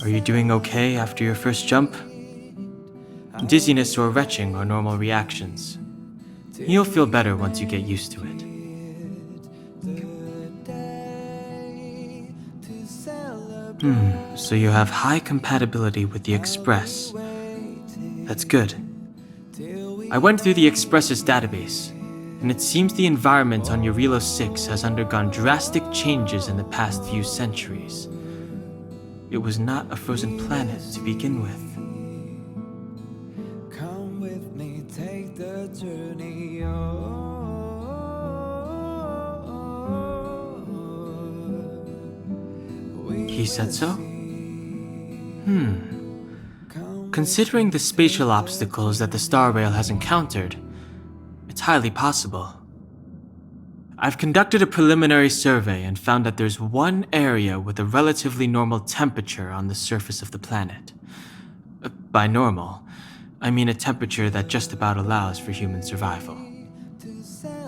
Are you doing okay after your first jump? Dizziness or retching are normal reactions. You'll feel better once you get used to it. So you have high compatibility with the Express. That's good. I went through the Express's database, and it seems the environment on Eurilo 6 has undergone drastic changes in the past few centuries. It was not a frozen planet to begin with. Come with me, take the journey. He said so? Considering the spatial obstacles that the Star Rail has encountered, it's highly possible. I've conducted a preliminary survey and found that there's one area with a relatively normal temperature on the surface of the planet. By normal, I mean a temperature that just about allows for human survival.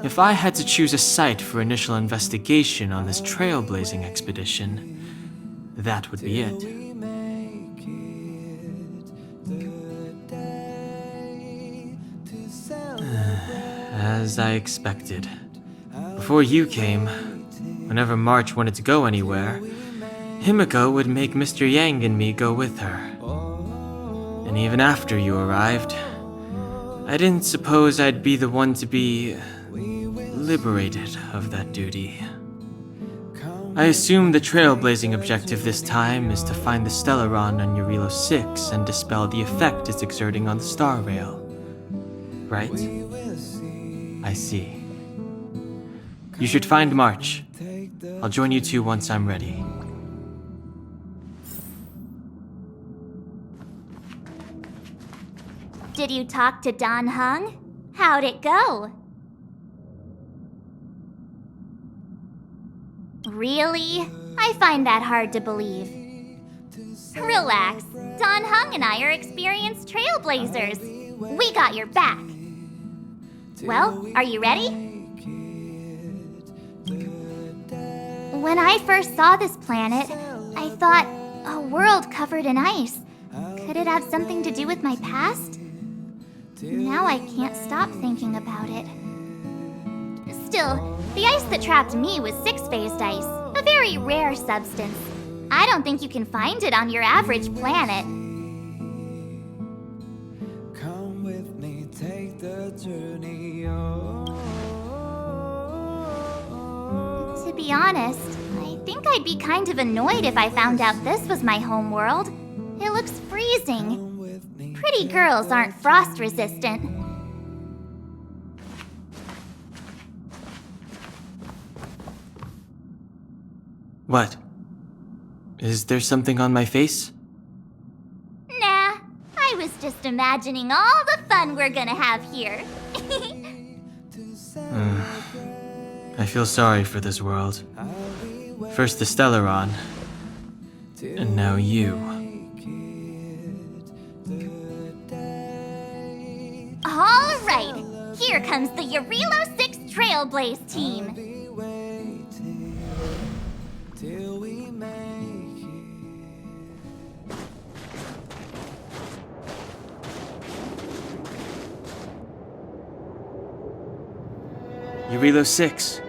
If I had to choose a site for initial investigation on this trailblazing expedition, that would be it. As I expected. Before you came, whenever March wanted to go anywhere, Himiko would make Mr. Yang and me go with her. And even after you arrived, I didn't suppose I'd be the one to be liberated of that duty. I assume the trailblazing objective this time is to find the Stellaron on Eurilo 6 and dispel the effect it's exerting on the Star Rail. Right? I see. You should find March. I'll join you two once I'm ready. Did you talk to Dan Heng? How'd it go? Really? I find that hard to believe. Relax. Dan Heng and I are experienced trailblazers. We got your back. Well, are you ready? When I first saw this planet, I thought, a world covered in ice. Could it have something to do with my past? Now I can't stop thinking about it. Still, the ice that trapped me was six-phased ice, a very rare substance. I don't think you can find it on your average planet. Come with me, take the journey. To be honest, I think I'd be kind of annoyed if I found out this was my home world. It looks freezing. Pretty girls aren't frost-resistant. What? Is there something on my face? Nah, I was just imagining all the fun we're gonna have here. I feel sorry for this world. First the Stellaron, and now you. All right, here comes the Eurilo 6 Trailblaze team. Till we make it. Eurilo 6.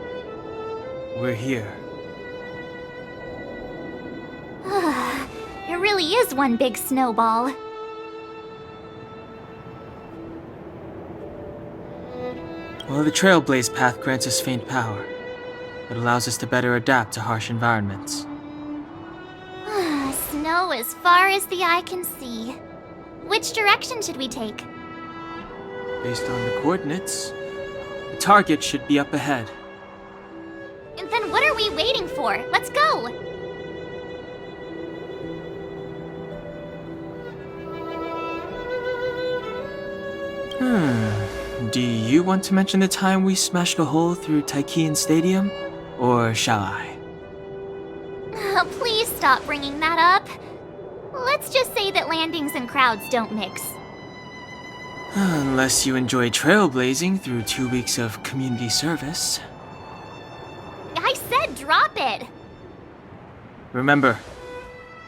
We're here. It really is one big snowball. Well, the Trailblaze path grants us faint power. It allows us to better adapt to harsh environments. Snow as far as the eye can see. Which direction should we take? Based on the coordinates, the target should be up ahead. And then what are we waiting for? Let's go! Do you want to mention the time we smashed a hole through Taikian Stadium? Or shall I? Please stop bringing that up. Let's just say that landings and crowds don't mix. Unless you enjoy trailblazing through 2 weeks of community service. I said drop it! Remember,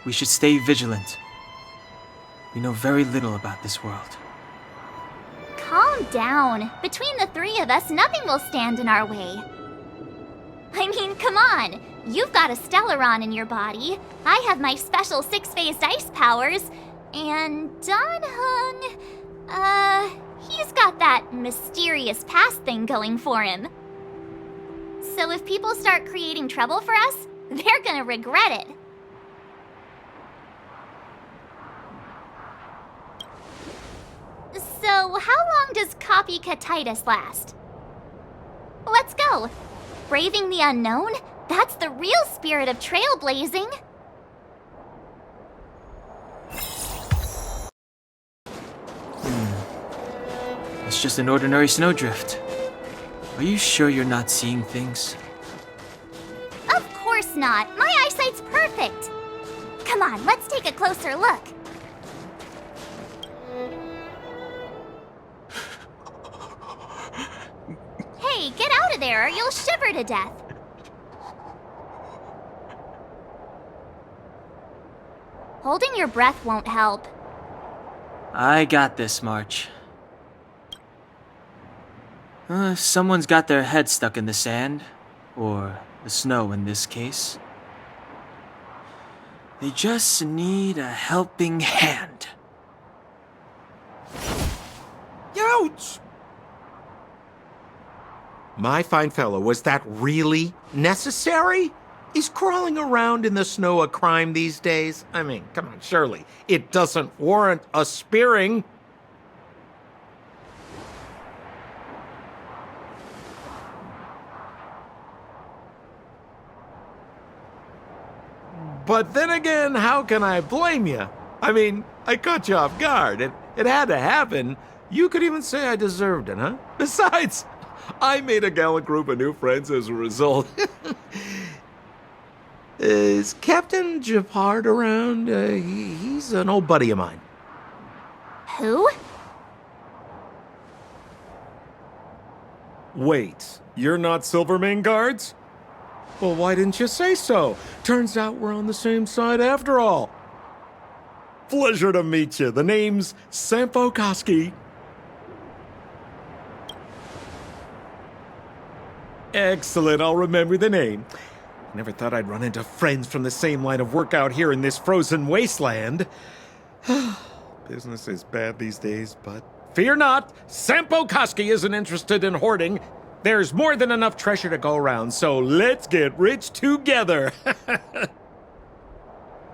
We should stay vigilant. We know very little about this world. Calm down. Between the three of us, nothing will stand in our way. I mean, come on. You've got a Stellaron in your body. I have my special six-phased ice powers. And Dan Heng, he's got that mysterious past thing going for him. So if people start creating trouble for us, they're gonna regret it. So, how long does copycatitis last? Let's go. Braving the unknown? That's the real spirit of trailblazing. It's just an ordinary snowdrift. Are you sure you're not seeing things? Of course not. My eyesight's perfect. Come on, let's take a closer look. Hey, get out of there or you'll shiver to death. Holding your breath won't help. I got this, March. Someone's got their head stuck in the sand, or the snow in this case. They just need a helping hand. Ouch! My fine fellow, was that really necessary? Is crawling around in the snow a crime these days? I mean, come on, surely. It doesn't warrant a spearing. But then again, how can I blame you? I mean, I caught you off guard. It had to happen. You could even say I deserved it, huh? Besides, I made a gallant group of new friends as a result. Is Captain Japard around? He's an old buddy of mine. Who? Wait, you're not Silvermane Guards? Well, why didn't you say so? Turns out we're on the same side after all. Pleasure to meet you. The name's Sampo Koski. Excellent, I'll remember the name. Never thought I'd run into friends from the same line of work out here in this frozen wasteland. Business is bad these days, but fear not, Sampo Koski isn't interested in hoarding. There's more than enough treasure to go around, so let's get rich together.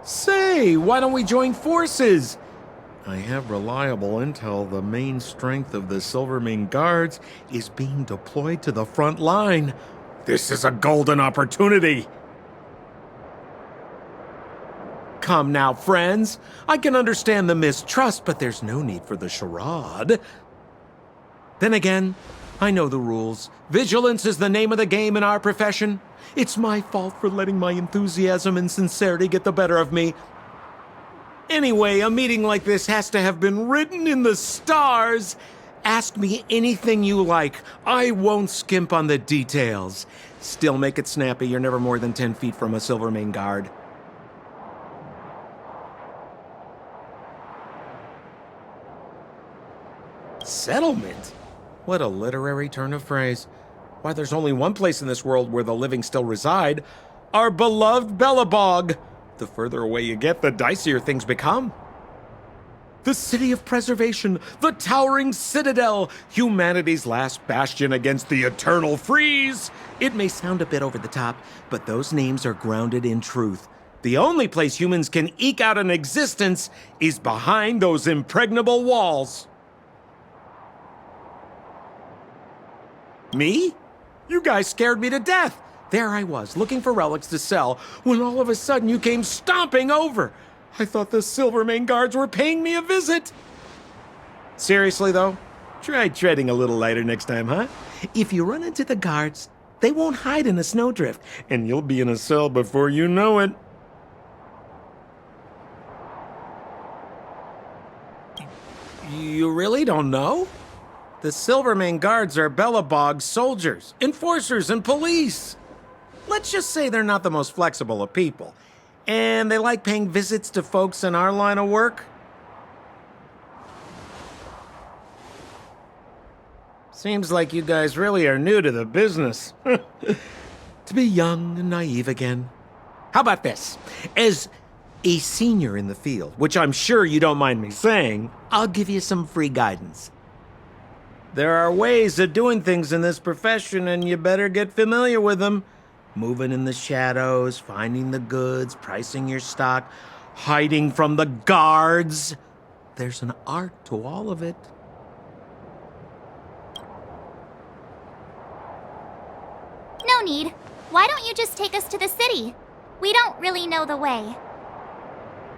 Say, why don't we join forces? I have reliable intel the main strength of the Silvermane Guards is being deployed to the front line. This is a golden opportunity. Come now, friends. I can understand the mistrust, but there's no need for the charade. Then again, I know the rules. Vigilance is the name of the game in our profession. It's my fault for letting my enthusiasm and sincerity get the better of me. Anyway, a meeting like this has to have been written in the stars. Ask me anything you like. I won't skimp on the details. Still make it snappy. You're never more than 10 feet from a Silvermane Guard. Settlement? What a literary turn of phrase. Why, there's only one place in this world where the living still reside. Our beloved Belobog. The further away you get, the dicier things become. The city of preservation, the towering citadel, humanity's last bastion against the eternal freeze. It may sound a bit over the top, but those names are grounded in truth. The only place humans can eke out an existence is behind those impregnable walls. Me? You guys scared me to death. There I was, looking for relics to sell, when all of a sudden you came stomping over. I thought the Silvermane Guards were paying me a visit. Seriously, though, try treading a little lighter next time, huh? If you run into the guards, they won't hide in a snowdrift, and you'll be in a cell before you know it. You really don't know? The Silvermane Guards are Belobog's soldiers, enforcers, and police. Let's just say they're not the most flexible of people. And they like paying visits to folks in our line of work. Seems like you guys really are new to the business. To be young and naive again. How about this? As a senior in the field, which I'm sure you don't mind me saying, I'll give you some free guidance. There are ways of doing things in this profession, and you better get familiar with them. Moving in the shadows, finding the goods, pricing your stock, hiding from the guards. There's an art to all of it. No need. Why don't you just take us to the city? We don't really know the way.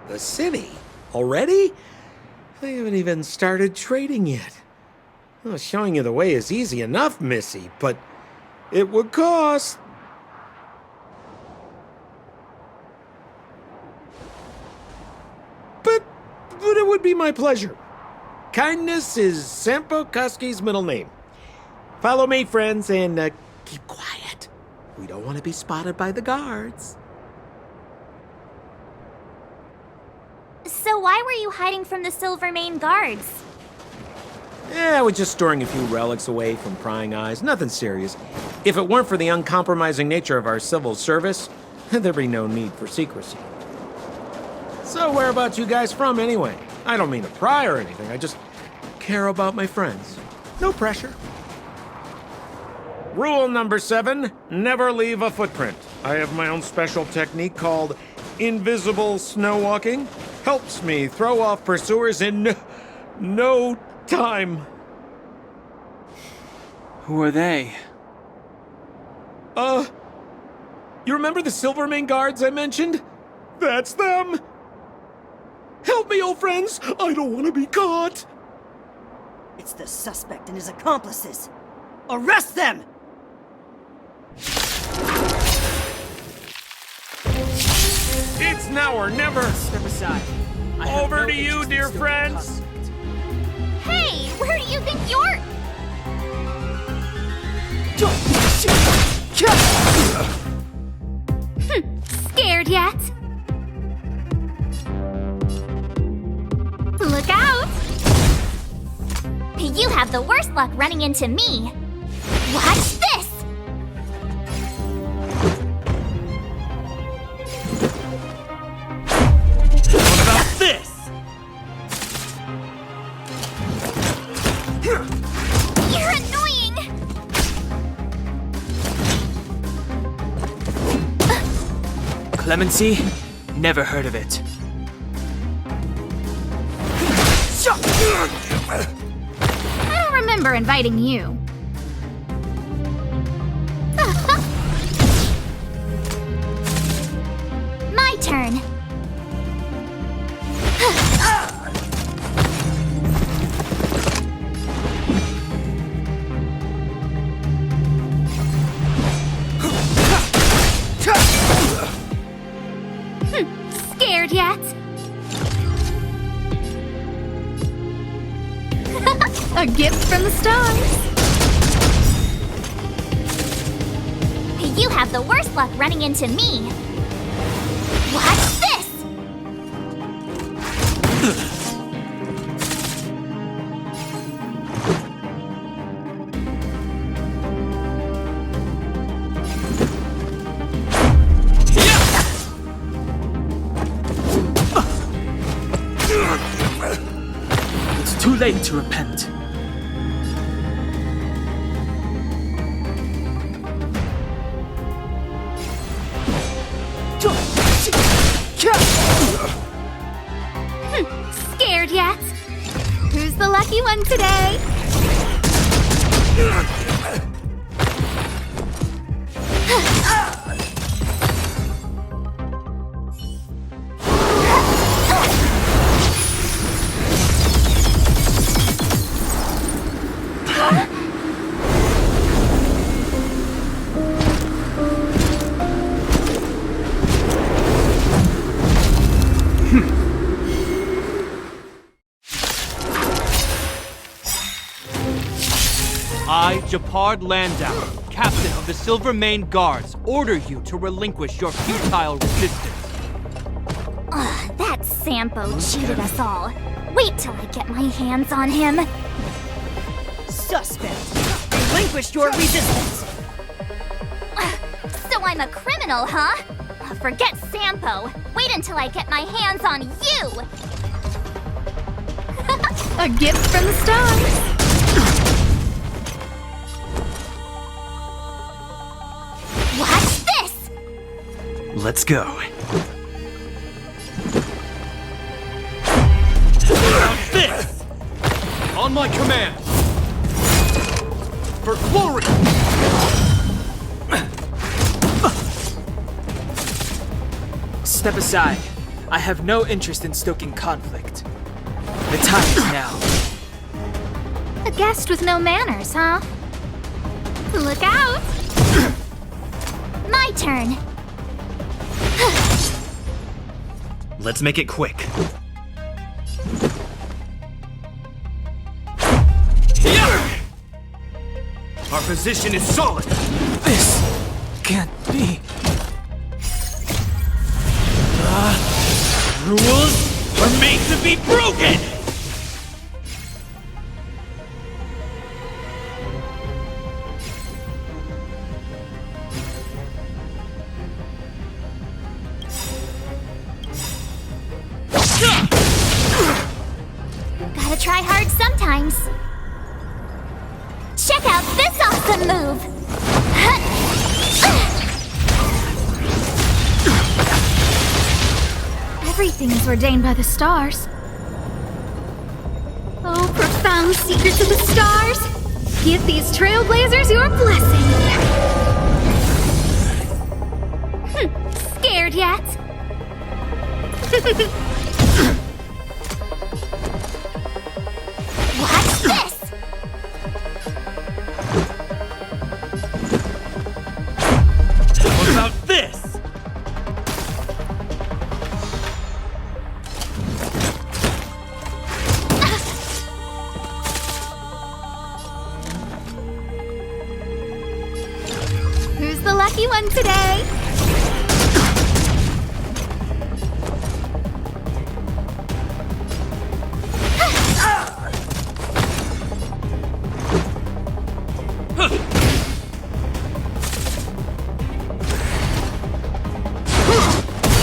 The city? Already? I haven't even started trading yet. Well, showing you the way is easy enough, Missy, but it would cost. But it would be my pleasure. Kindness is Sampo Koski's middle name. Follow me, friends, and keep quiet. We don't want to be spotted by the guards. So why were you hiding from the Silvermane guards? Yeah, we're just storing a few relics away from prying eyes. Nothing serious. If it weren't for the uncompromising nature of our civil service, there'd be no need for secrecy. So where about you guys from, anyway? I don't mean to pry or anything. I just care about my friends. No pressure. Rule number 7, never leave a footprint. I have my own special technique called invisible snow walking. Helps me throw off pursuers in no time. Who are they? You remember the Silvermane guards I mentioned? That's them! Help me, old friends! I don't want to be caught! It's the suspect and his accomplices. Arrest them! It's now or never! Step aside. I have Over no to you, interest in dear stealing friends. customers. Hey, where do you think you're... Scared yet? Look out! You have the worst luck running into me. Watch this! What about this? You're annoying! Clemency? Never heard of it. I don't remember inviting you. My turn. Scared yet? A gift from the stars. You have the worst luck running into me. Watch this! It's too late to repent. Scared yet? Who's the lucky one today? I, Japard Landau, captain of the Silvermane Guards, order you to relinquish your futile resistance. Sampo cheated us all. Wait till I get my hands on him. Suspect! Relinquish your resistance! So I'm a criminal, huh? Forget Sampo. Wait until I get my hands on you! A gift from the stars. Watch this! Let's go. This! On my command! For glory! Step aside. I have no interest in stoking conflict. The time is now. A guest with no manners, huh? Look out! My turn. Let's make it quick. Our position is solid. This can't be. Rules are made to be broken! Gotta try hard sometimes. Check out this awesome move! Everything is ordained by the stars. Oh, profound secrets of the stars! Give these trailblazers your blessing! Scared yet? Watch this! What about this? Who's the lucky one today?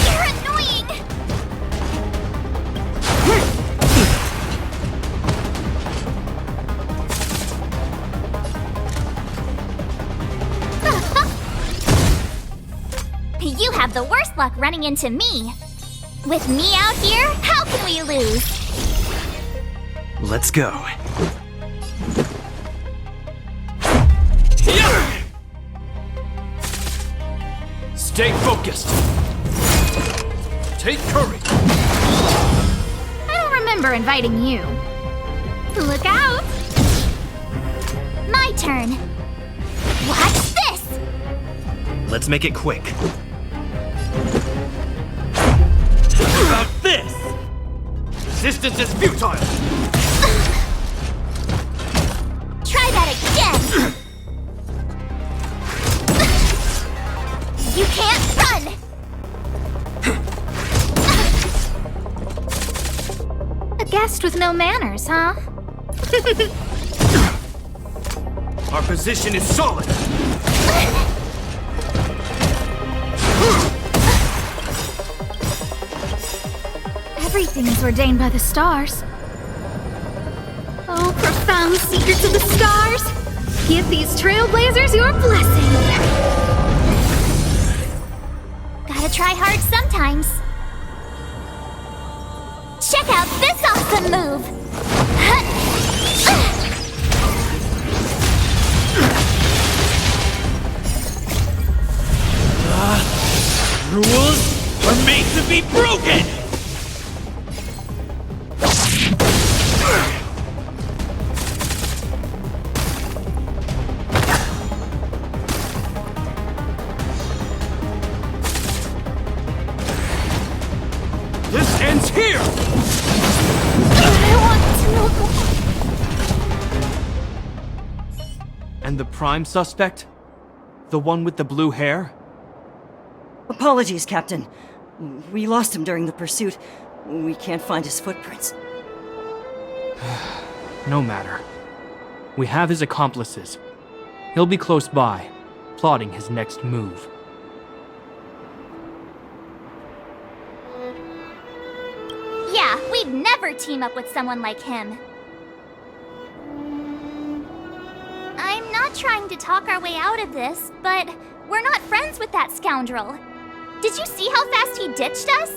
You're annoying! You have the worst luck running into me. With me out here, how can we lose? Let's go. Stay focused. Take courage. I don't remember inviting you. Look out! My turn. Watch this! Let's make it quick. What about this? Resistance is futile. Try that again! You can't run! A guest with no manners, huh? Our position is solid. Everything is ordained by the stars. Oh, profound secrets of the stars! Give these trailblazers your blessing! Gotta try hard sometimes. Check out this awesome move! Rules are made to be broken! This ends here! I want to know. And the prime suspect? The one with the blue hair? Apologies, Captain. We lost him during the pursuit. We can't find his footprints. No matter. We have his accomplices. He'll be close by, plotting his next move. Yeah, we'd never team up with someone like him. I'm not trying to talk our way out of this, but we're not friends with that scoundrel. Did you see how fast he ditched us?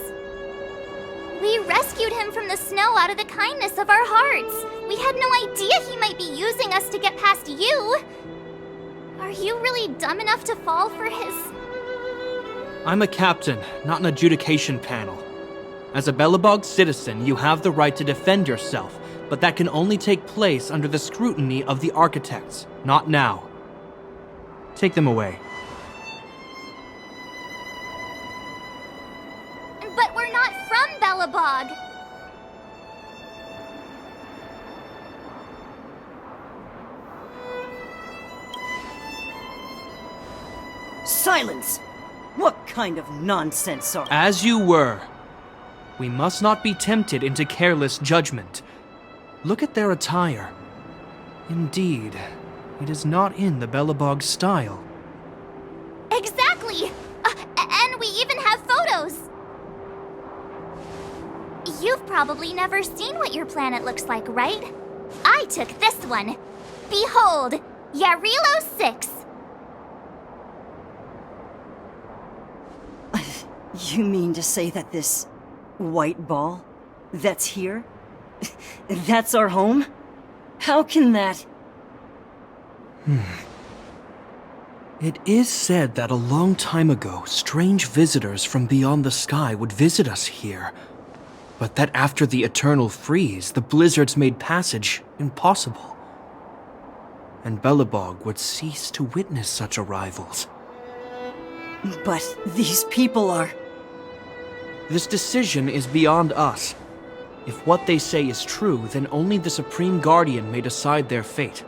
We rescued him from the snow out of the kindness of our hearts. We had no idea he might be using us to get past you. Are you really dumb enough to fall for his... I'm a captain, not an adjudication panel. As a Belobog citizen, you have the right to defend yourself, but that can only take place under the scrutiny of the architects, not now. Take them away. But we're not from Belobog. Silence! What kind of nonsense are... As you were. We must not be tempted into careless judgment. Look at their attire. Indeed, it is not in the Belobog style. Exactly! And we even have photos! You've probably never seen what your planet looks like, right? I took this one. Behold, Yarilo 6. You mean to say that this white ball that's here, that's our home? How can that... It is said that a long time ago, strange visitors from beyond the sky would visit us here. But that after the eternal freeze, the blizzards made passage impossible. And Belobog would cease to witness such arrivals. But these people are... This decision is beyond us. If what they say is true, then only the Supreme Guardian may decide their fate.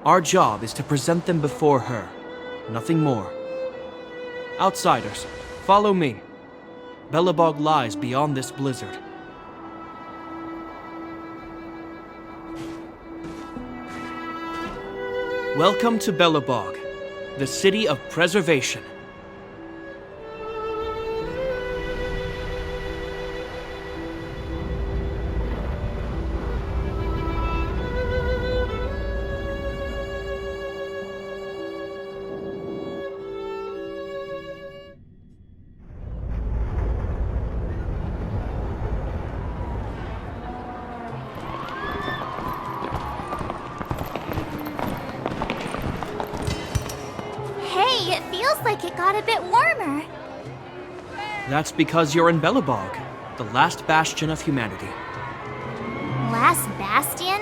Our job is to present them before her, nothing more. Outsiders, follow me. Belobog lies beyond this blizzard. Welcome to Belobog, the city of preservation. Hey, it feels like it got a bit warmer. That's because you're in Belobog, the last bastion of humanity. Last bastion?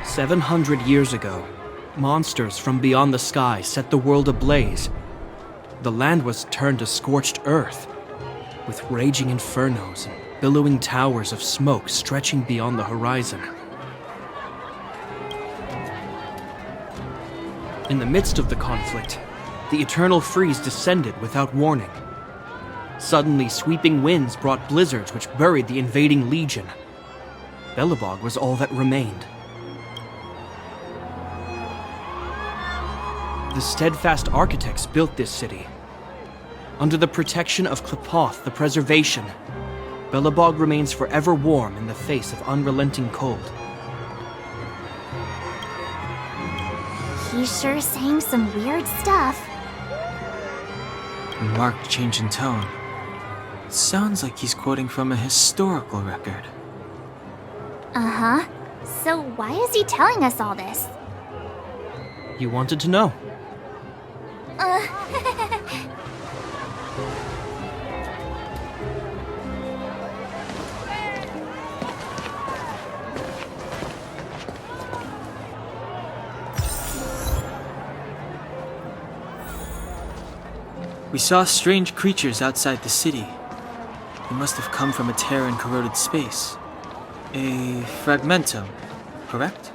700 years ago, monsters from beyond the sky set the world ablaze. The land was turned to scorched earth, with raging infernos and billowing towers of smoke stretching beyond the horizon. In the midst of the conflict, the eternal freeze descended without warning. Suddenly, sweeping winds brought blizzards which buried the invading legion. Belobog was all that remained. The steadfast architects built this city. Under the protection of Klepoth, the preservation, Belobog remains forever warm in the face of unrelenting cold. He's sure saying some weird stuff. A marked change in tone. It sounds like he's quoting from a historical record. Uh-huh. So why is he telling us all this? You wanted to know. We saw strange creatures outside the city. They must have come from a tear in corroded space. A fragmentum, correct?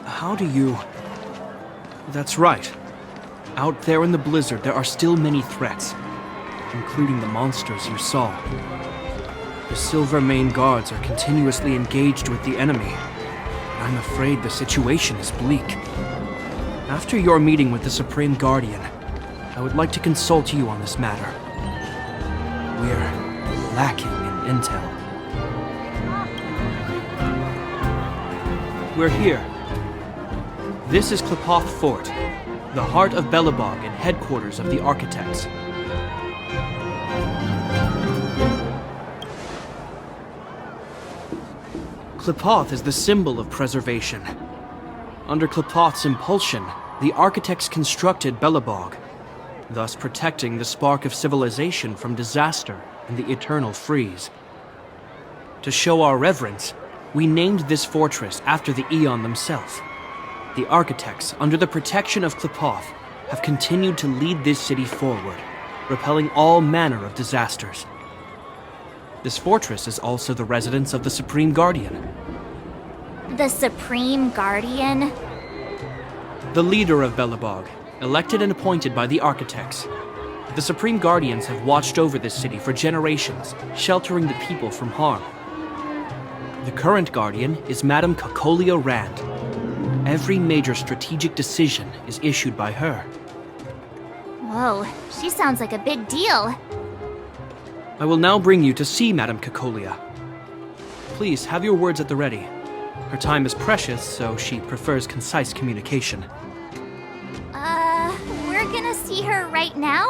How do you... That's right. Out there in the blizzard, there are still many threats, including the monsters you saw. The Silvermane guards are continuously engaged with the enemy. I'm afraid the situation is bleak. After your meeting with the Supreme Guardian, I would like to consult you on this matter. We're lacking in intel. We're here. This is Qlipoth Fort, the heart of Belobog and headquarters of the Architects. Qlipoth is the symbol of preservation. Under Qlipoth's impulsion, the Architects constructed Belobog, thus protecting the spark of civilization from disaster and the eternal freeze. To show our reverence, we named this fortress after the Aeon themselves. The Architects, under the protection of Qlipoth, have continued to lead this city forward, repelling all manner of disasters. This fortress is also the residence of the Supreme Guardian. The Supreme Guardian? The leader of Belobog, elected and appointed by the Architects. The Supreme Guardians have watched over this city for generations, sheltering the people from harm. The current Guardian is Madame Cocolia Rand. Every major strategic decision is issued by her. Whoa, she sounds like a big deal. I will now bring you to see Madame Cocolia. Please have your words at the ready. Her time is precious, so she prefers concise communication. We're gonna see her right now?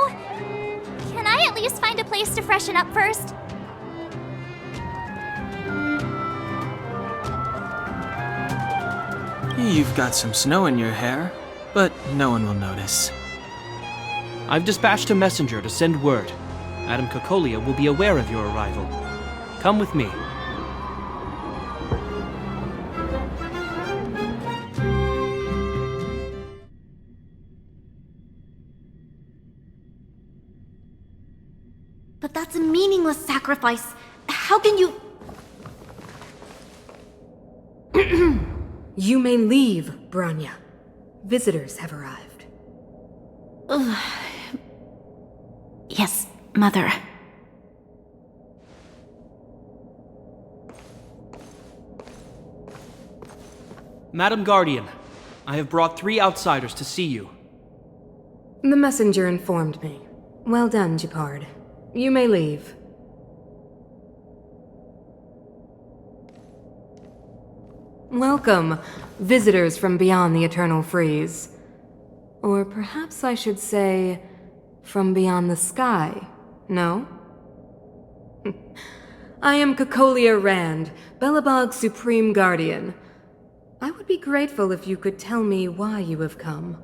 Can I at least find a place to freshen up first? You've got some snow in your hair, but no one will notice. I've dispatched a messenger to send word. Madame Cocolia will be aware of your arrival. Come with me. But that's a meaningless sacrifice. How can you... You may leave, Bronya. Visitors have arrived. Yes, Mother. Madam Guardian, I have brought 3 outsiders to see you. The messenger informed me. Well done, Gepard. You may leave. Welcome, visitors from beyond the Eternal Freeze. Or perhaps I should say, from beyond the sky, no? I am Cocolia Rand, Belobog's Supreme Guardian. I would be grateful if you could tell me why you have come.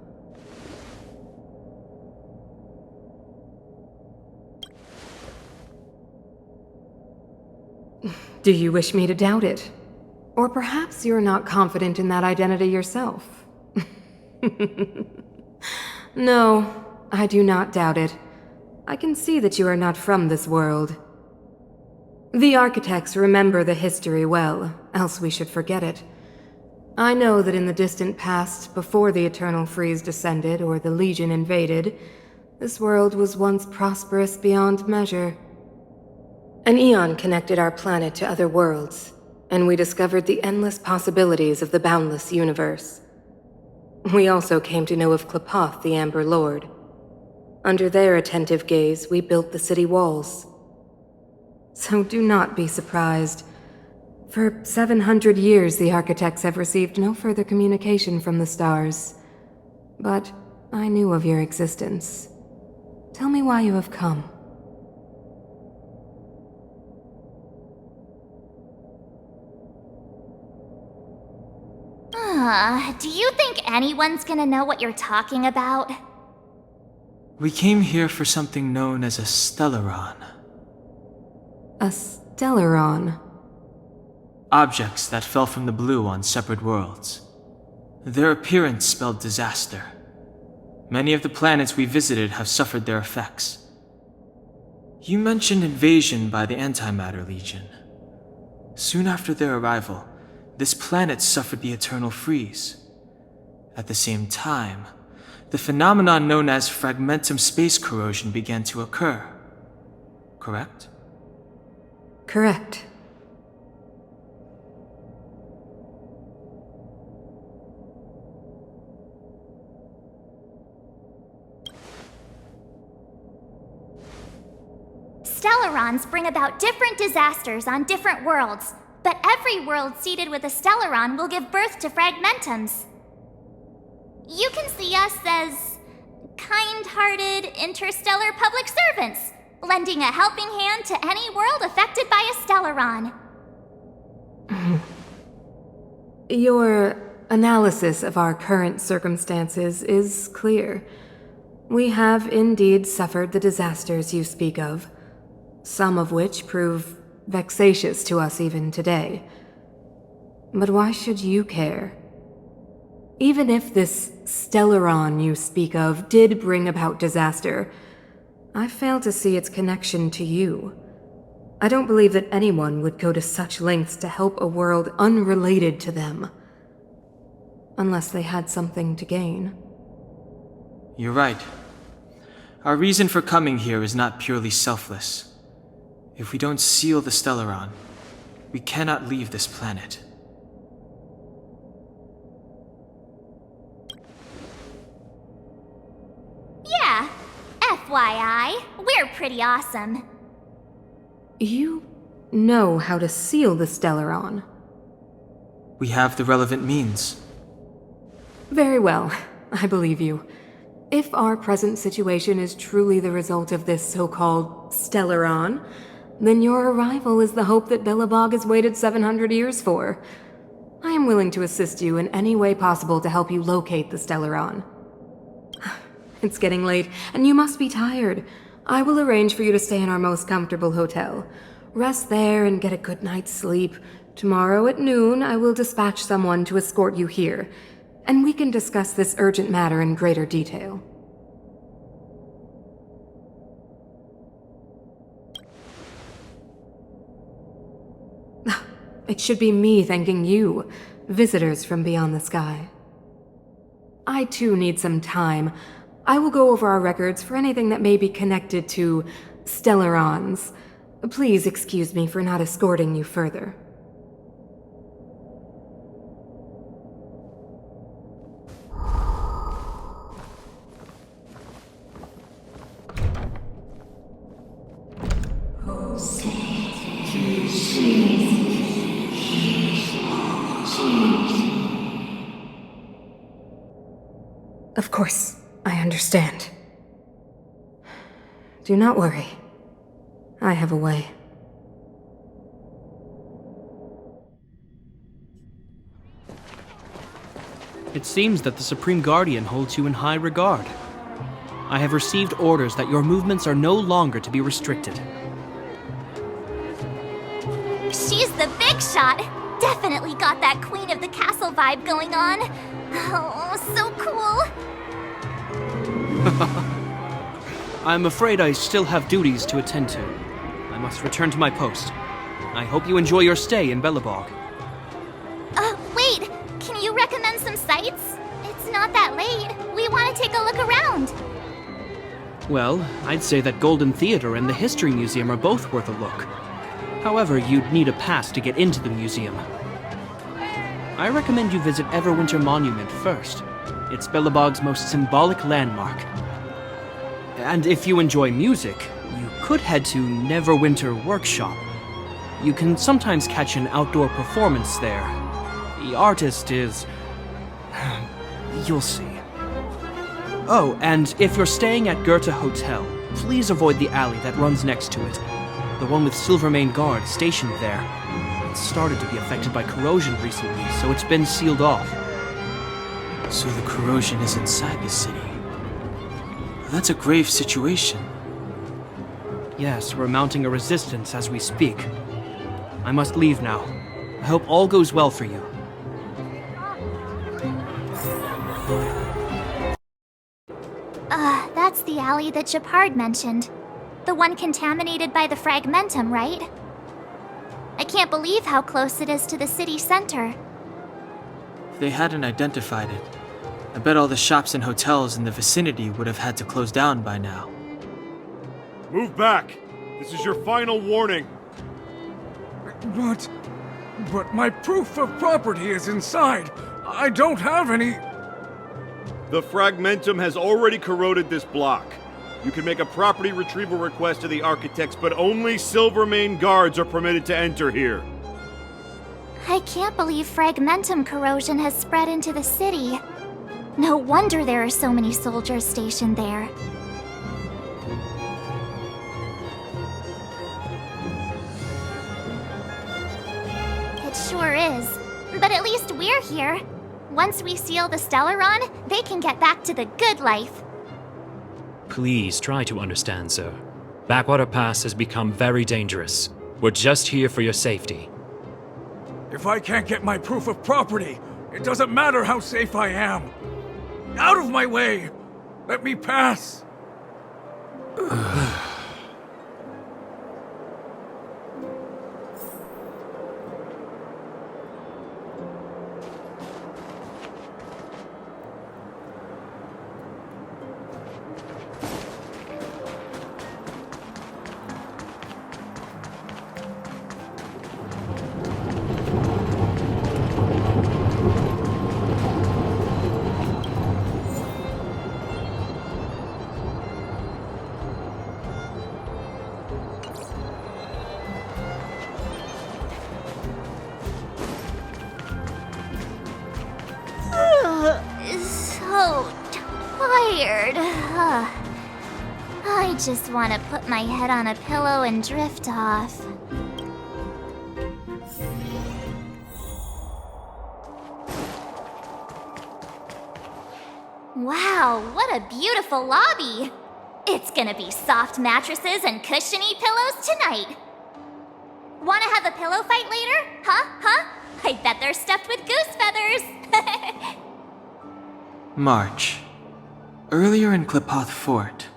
Do you wish me to doubt it? Or perhaps you're not confident in that identity yourself. No, I do not doubt it. I can see that you are not from this world. The Architects remember the history well, else we should forget it. I know that in the distant past, before the Eternal Freeze descended or the Legion invaded, this world was once prosperous beyond measure. An Aeon connected our planet to other worlds, and we discovered the endless possibilities of the boundless universe. We also came to know of Qlipoth, the Amber Lord. Under their attentive gaze, we built the city walls. So do not be surprised. For 700 years, the Architects have received no further communication from the stars. But I knew of your existence. Tell me why you have come. Do you think anyone's gonna know what you're talking about? We came here for something known as a Stellaron. A Stellaron. Objects that fell from the blue on separate worlds. Their appearance spelled disaster. Many of the planets we visited have suffered their effects. You mentioned invasion by the Antimatter Legion. Soon after their arrival, this planet suffered the Eternal Freeze. At the same time, the phenomenon known as fragmentum space corrosion began to occur. Correct? Correct. Stellarons bring about different disasters on different worlds, but every world seeded with a Stellaron will give birth to fragmentums. You can see us as kind-hearted interstellar public servants, lending a helping hand to any world affected by a Stellaron. Your analysis of our current circumstances is clear. We have indeed suffered the disasters you speak of, some of which prove vexatious to us even today. But why should you care? Even if this Stellaron you speak of did bring about disaster, I fail to see its connection to you. I don't believe that anyone would go to such lengths to help a world unrelated to them. Unless they had something to gain. You're right. Our reason for coming here is not purely selfless. If we don't seal the Stellaron, we cannot leave this planet. Yeah, FYI, we're pretty awesome. You know how to seal the Stellaron. We have the relevant means. Very well, I believe you. If our present situation is truly the result of this so-called Stellaron, then your arrival is the hope that Belobog has waited 700 years for. I am willing to assist you in any way possible to help you locate the Stellaron. It's getting late, and you must be tired. I will arrange for you to stay in our most comfortable hotel. Rest there and get a good night's sleep. Tomorrow at noon, I will dispatch someone to escort you here, and we can discuss this urgent matter in greater detail. It should be me thanking you, visitors from beyond the sky. I too need some time. I will go over our records for anything that may be connected to Stellarons. Please excuse me for not escorting you further. Of course, I understand. Do not worry. I have a way. It seems that the Supreme Guardian holds you in high regard. I have received orders that your movements are no longer to be restricted. She's the big shot! Definitely got that Queen of the Castle vibe going on. Oh, so cool! I'm afraid I still have duties to attend to. I must return to my post. I hope you enjoy your stay in Belobog. Wait! Can you recommend some sites? It's not that late. We want to take a look around. Well, I'd say that Golden Theater and the History Museum are both worth a look. However, you'd need a pass to get into the museum. I recommend you visit Everwinter Monument first. It's Belobog's most symbolic landmark. And if you enjoy music, you could head to Neverwinter Workshop. You can sometimes catch an outdoor performance there. The artist is... you'll see. Oh, and if you're staying at Goethe Hotel, please avoid the alley that runs next to it. The one with Silvermane Guard stationed there. It's started to be affected by corrosion recently, so it's been sealed off. So the corrosion is inside the city. That's a grave situation. Yes, we're mounting a resistance as we speak. I must leave now. I hope all goes well for you. That's the alley that Shepard mentioned. The one contaminated by the Fragmentum, right? I can't believe how close it is to the city center. They hadn't identified it, I bet all the shops and hotels in the vicinity would have had to close down by now. Move back! This is your final warning! But my proof of property is inside. I don't have any... The fragmentum has already corroded this block. You can make a property retrieval request to the architects, but only Silvermane guards are permitted to enter here. I can't believe fragmentum corrosion has spread into the city. No wonder there are so many soldiers stationed there. It sure is. But at least we're here. Once we seal the Stellaron, they can get back to the good life. Please try to understand, sir. Backwater Pass has become very dangerous. We're just here for your safety. If I can't get my proof of property, it doesn't matter how safe I am. Out of my way! Let me pass! So tired. I just want to put my head on a pillow and drift off. Wow, what a beautiful lobby! It's gonna be soft mattresses and cushiony pillows tonight. Wanna have a pillow fight later? Huh? I bet they're stuffed with goose feathers! March. Earlier in Klipoth Fort.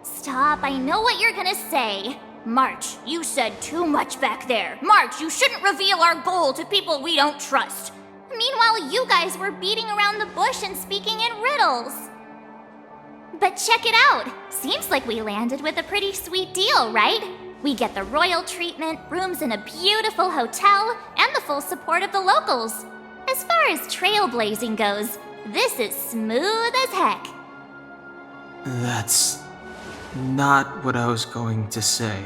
Stop, I know what you're gonna say. March, you said too much back there. March, you shouldn't reveal our goal to people we don't trust. Meanwhile, you guys were beating around the bush and speaking in riddles. But check it out. Seems like we landed with a pretty sweet deal, right? We get the royal treatment, rooms in a beautiful hotel, and the full support of the locals. As far as trailblazing goes, this is smooth as heck. That's not what I was going to say.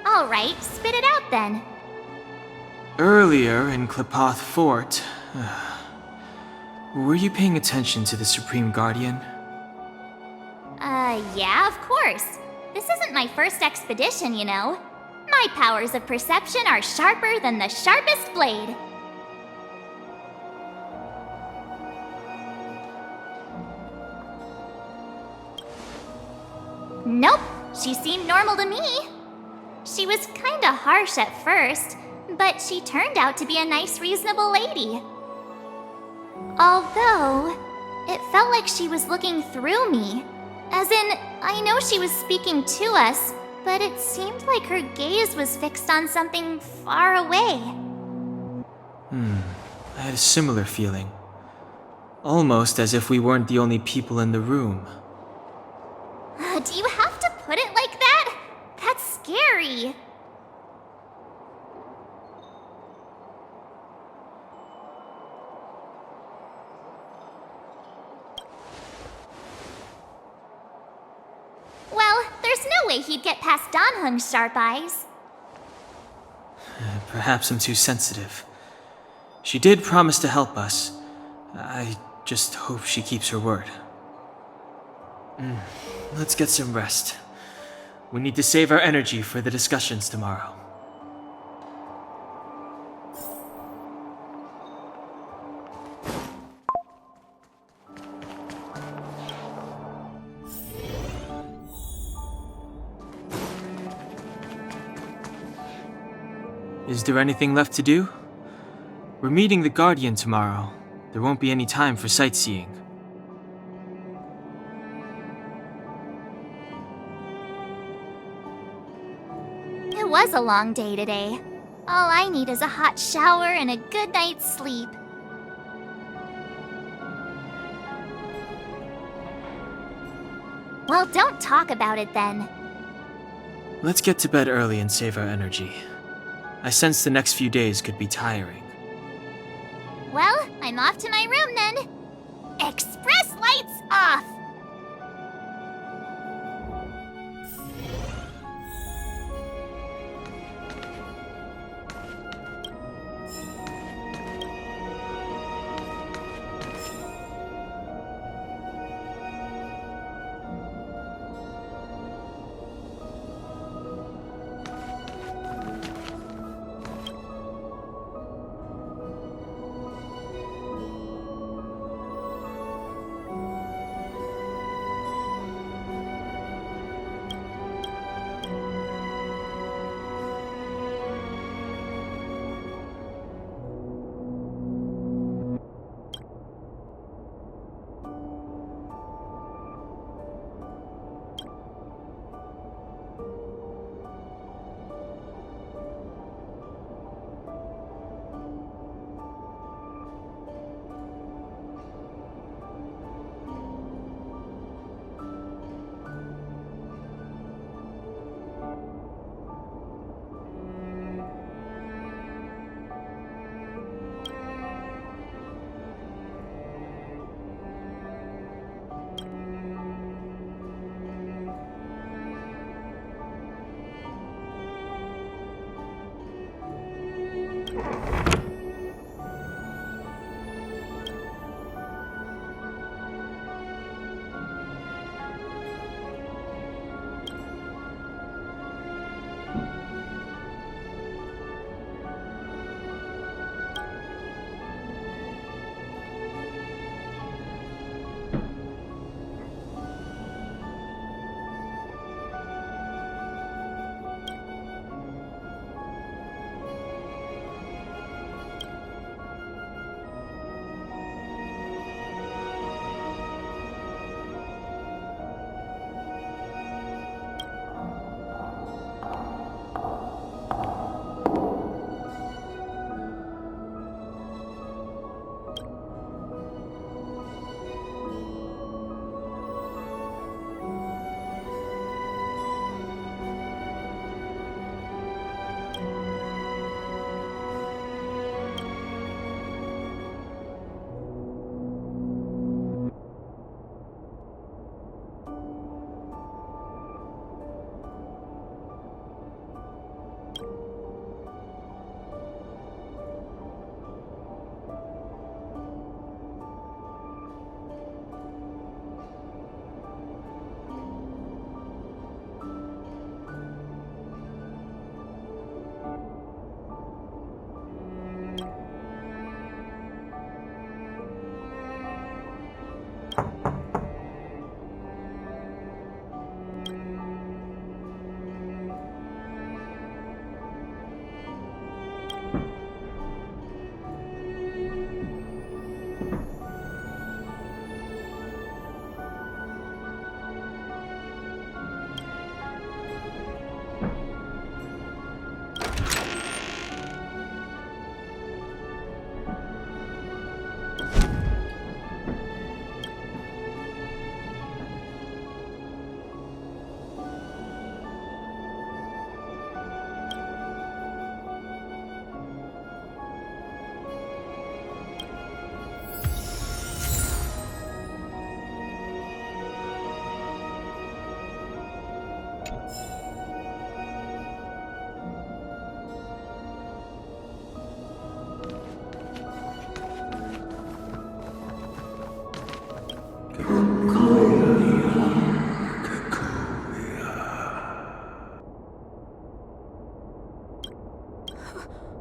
All right, spit it out then. Earlier in Klipoth Fort, were you paying attention to the Supreme Guardian? Yeah, of course. This isn't my first expedition, you know. My powers of perception are sharper than the sharpest blade. Nope, she seemed normal to me. She was kinda harsh at first, but she turned out to be a nice, reasonable lady. Although, it felt like she was looking through me. As in, I know she was speaking to us, but it seemed like her gaze was fixed on something far away. I had a similar feeling. Almost as if we weren't the only people in the room. Do you have to put it like that? That's scary. Well, there's no way he'd get past Danhung's sharp eyes. Perhaps I'm too sensitive. She did promise to help us. I just hope she keeps her word. Let's get some rest. We need to save our energy for the discussions tomorrow. Is there anything left to do? We're meeting the Guardian tomorrow. There won't be any time for sightseeing. It was a long day today. All I need is a hot shower and a good night's sleep. Well, don't talk about it then. Let's get to bed early and save our energy. I sense the next few days could be tiring. Well, I'm off to my room then. Express lights off!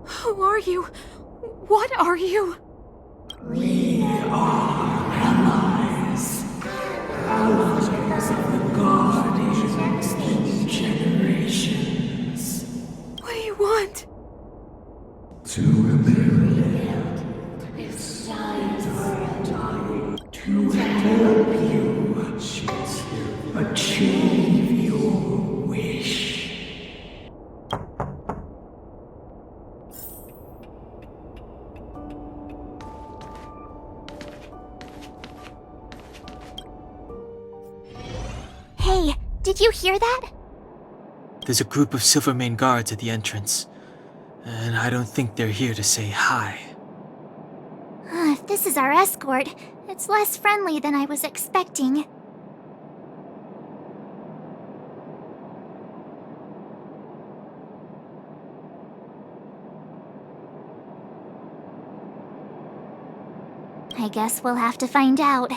Who are you? What are you? We are allies. Thousands of the Guardians in generations. What do you want? To rebuild this time. To help you achieve your wish. Did you hear that? There's a group of Silvermane guards at the entrance, and I don't think they're here to say hi. If this is our escort, it's less friendly than I was expecting. I guess we'll have to find out.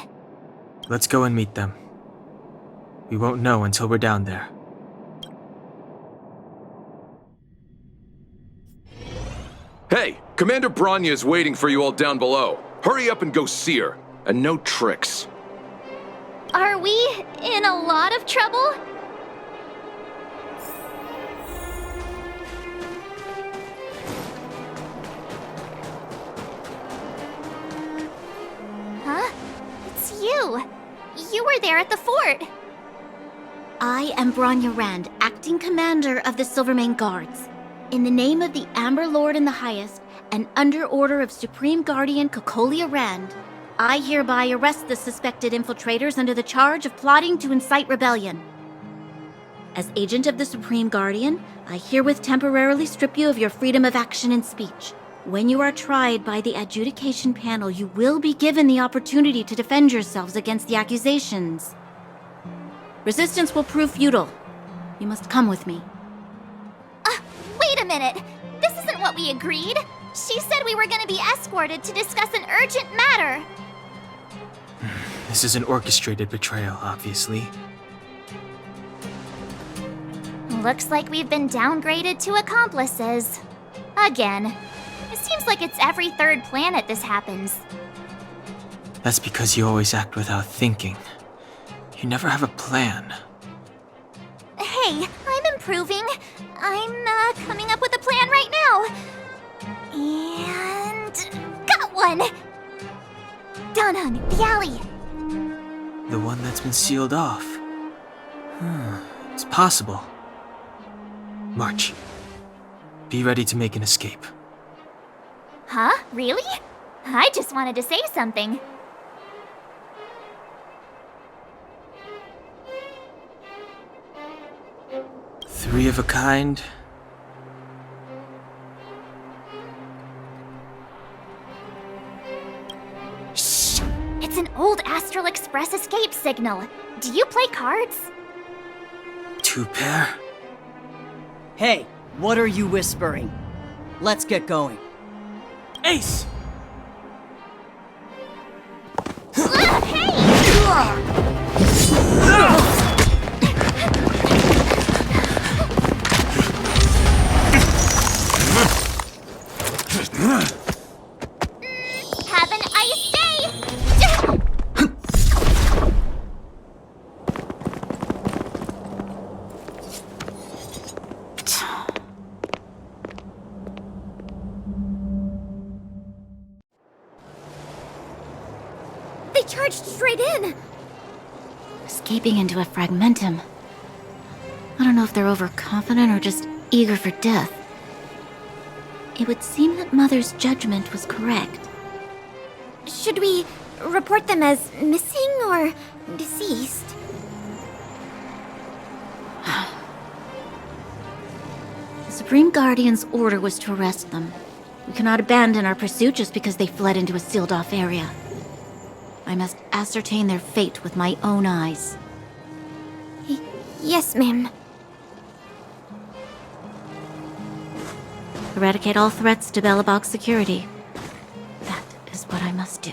Let's go and meet them. We won't know until we're down there. Hey, Commander Bronya is waiting for you all down below. Hurry up and go see her. And no tricks. Are we in a lot of trouble? Huh? It's you. You were there at the fort. I am Bronya Rand, acting commander of the Silvermane Guards. In the name of the Amber Lord in the Highest, and under order of Supreme Guardian Cocolia Rand, I hereby arrest the suspected infiltrators under the charge of plotting to incite rebellion. As agent of the Supreme Guardian, I herewith temporarily strip you of your freedom of action and speech. When you are tried by the adjudication panel, you will be given the opportunity to defend yourselves against the accusations. Resistance will prove futile. You must come with me. Wait a minute. This isn't what we agreed. She said we were going to be escorted to discuss an urgent matter. This is an orchestrated betrayal, obviously. Looks like we've been downgraded to accomplices. Again. It seems like it's every third planet this happens. That's because you always act without thinking. You never have a plan. Hey, I'm improving. I'm coming up with a plan right now. And got one! Danheng, the alley. The one that's been sealed off. It's possible. March. Be ready to make an escape. Huh? Really? I just wanted to say something. Three of a kind. Shh! It's an old Astral Express escape signal. Do you play cards? 2 pair? Hey, what are you whispering? Let's get going. Ace! Have an ice day! They charged straight in! Escaping into a fragmentum. I don't know if they're overconfident or just eager for death. It would seem that Mother's judgment was correct. Should we report them as missing or deceased? The Supreme Guardian's order was to arrest them. We cannot abandon our pursuit just because they fled into a sealed-off area. I must ascertain their fate with my own eyes. Yes, ma'am. Eradicate all threats to Belobog's security. That is what I must do.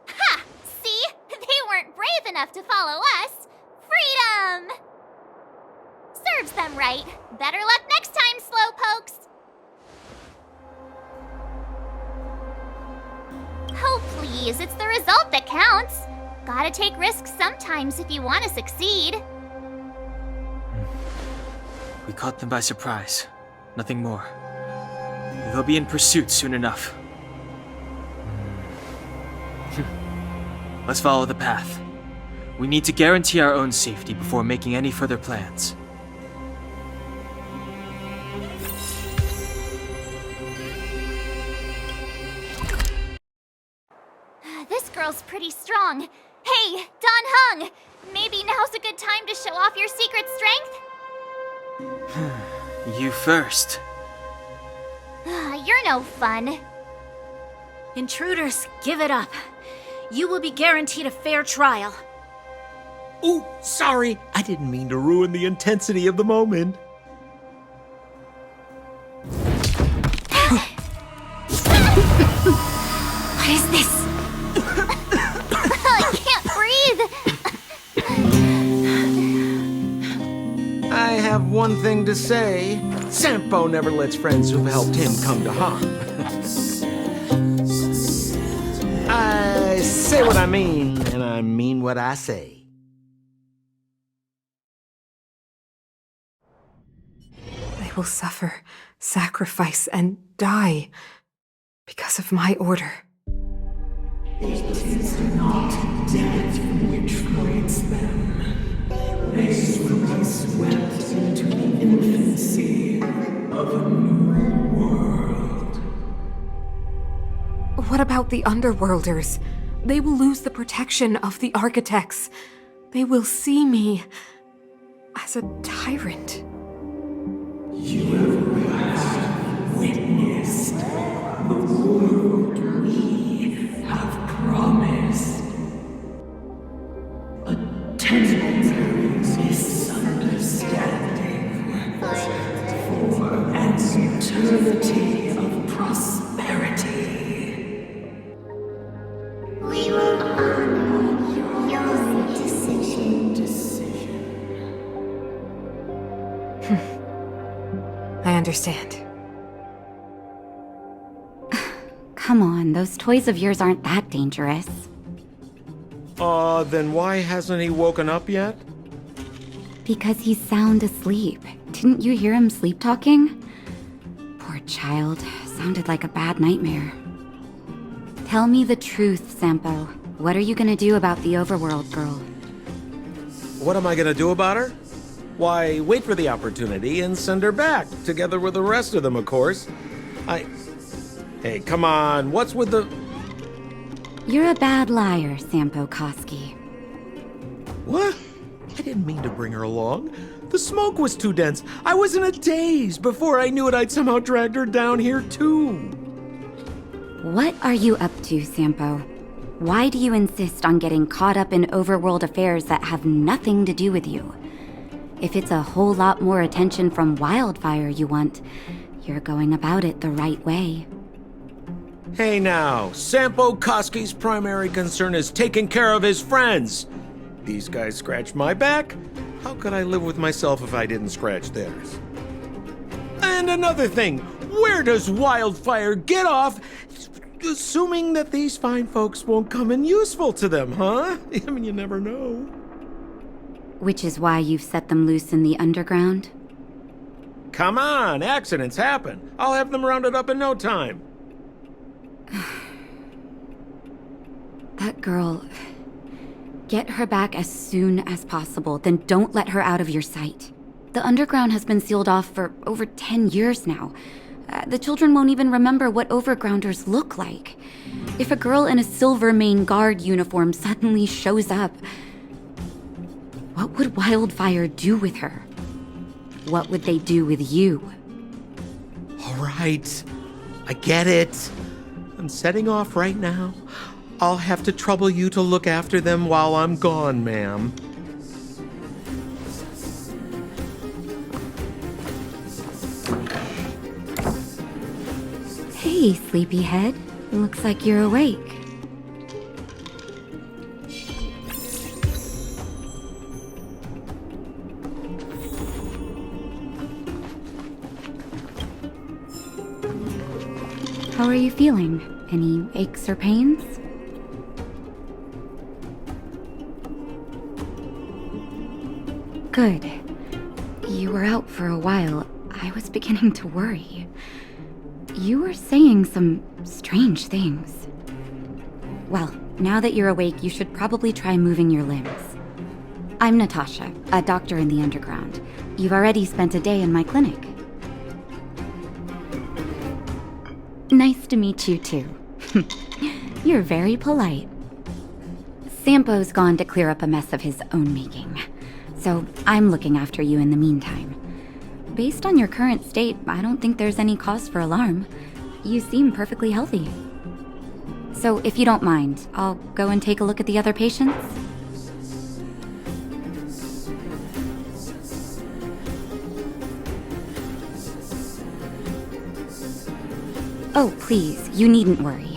Ha! See? They weren't brave enough to follow us. Freedom! Serves them right. Better luck next time, slowpokes. Oh, please, it's the result that counts. Gotta take risks sometimes if you want to succeed. We caught them by surprise. Nothing more. They'll be in pursuit soon enough. Let's follow the path. We need to guarantee our own safety before making any further plans. This girl's pretty strong. Hey, Don Hung! Maybe now's a good time to show off your secret strength? You first. You're no fun. Intruders, give it up. You will be guaranteed a fair trial. Ooh, sorry. I didn't mean to ruin the intensity of the moment. What is this? I can't breathe. I have one thing to say. Sampo never lets friends who've helped him come to harm. I say what I mean, and I mean what I say. They will suffer, sacrifice, and die because of my order. It is not death which creates them. They will be swept into the infancy of a new world. What about the Underworlders? They will lose the protection of the Architects. They will see me as a tyrant. You have witnessed the world we have promised. A temporary misunderstanding for an eternity of prosperity. We will honor your decision. I understand. Come on, those toys of yours aren't that dangerous. Then why hasn't he woken up yet? Because he's sound asleep. Didn't you hear him sleep talking? Poor child. Sounded like a bad nightmare. Tell me the truth, Sampo. What are you gonna do about the Overworld girl? What am I gonna do about her? Why, wait for the opportunity and send her back, together with the rest of them, of course. Hey, come on, what's with the... You're a bad liar, Sampo Koski. What? I didn't mean to bring her along. The smoke was too dense. I was in a daze. Before I knew it, I'd somehow dragged her down here, too. What are you up to, Sampo? Why do you insist on getting caught up in overworld affairs that have nothing to do with you? If it's a whole lot more attention from Wildfire you want, you're going about it the right way. Hey now, Sampo Koski's primary concern is taking care of his friends. These guys scratched my back. How could I live with myself if I didn't scratch theirs? And another thing, where does Wildfire get off assuming that these fine folks won't come in useful to them, huh? I mean, you never know. Which is why you've set them loose in the underground? Come on, accidents happen. I'll have them rounded up in no time. That girl... Get her back as soon as possible, then don't let her out of your sight. The underground has been sealed off for over 10 years now. The children won't even remember what overgrounders look like. If a girl in a Silvermane Guard uniform suddenly shows up, what would Wildfire do with her? What would they do with you? All right, I get it. I'm setting off right now. I'll have to trouble you to look after them while I'm gone, ma'am. Hey, sleepyhead. Looks like you're awake. How are you feeling? Any aches or pains? Good. You were out for a while. I was beginning to worry. You were saying some strange things. Well, now that you're awake, you should probably try moving your limbs. I'm Natasha, a doctor in the underground. You've already spent a day in my clinic. Nice to meet you, too. You're very polite. Sampo's gone to clear up a mess of his own making, so I'm looking after you in the meantime. Based on your current state, I don't think there's any cause for alarm. You seem perfectly healthy. So if you don't mind, I'll go and take a look at the other patients. Oh, please, you needn't worry.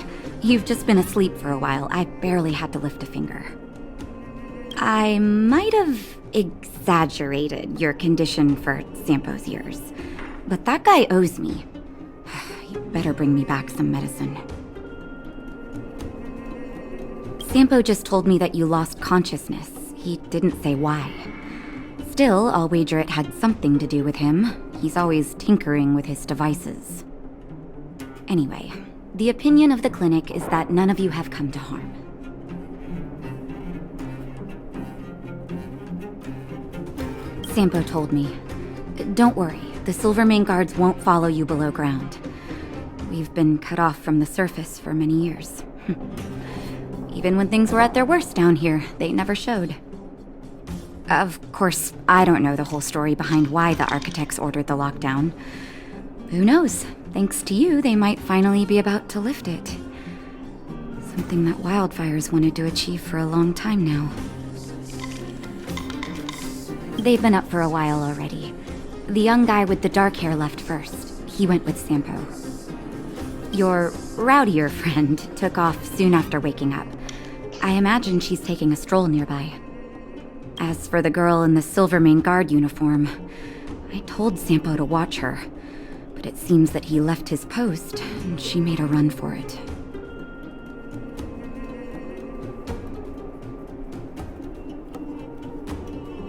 You've just been asleep for a while. I barely had to lift a finger. I might have exaggerated your condition for Sampo's years, but that guy owes me. You better bring me back some medicine. Sampo just told me that you lost consciousness. He didn't say why. Still, I'll wager it had something to do with him. He's always tinkering with his devices. Anyway, the opinion of the clinic is that none of you have come to harm. Sampo told me. Don't worry, the Silvermane guards won't follow you below ground. We've been cut off from the surface for many years. Even when things were at their worst down here, they never showed. Of course, I don't know the whole story behind why the architects ordered the lockdown. Who knows? Thanks to you, they might finally be about to lift it. Something that Wildfire's wanted to achieve for a long time now. They've been up for a while already. The young guy with the dark hair left first. He went with Sampo. Your rowdier friend took off soon after waking up. I imagine she's taking a stroll nearby. As for the girl in the Silvermane guard uniform, I told Sampo to watch her. But it seems that he left his post, and she made a run for it.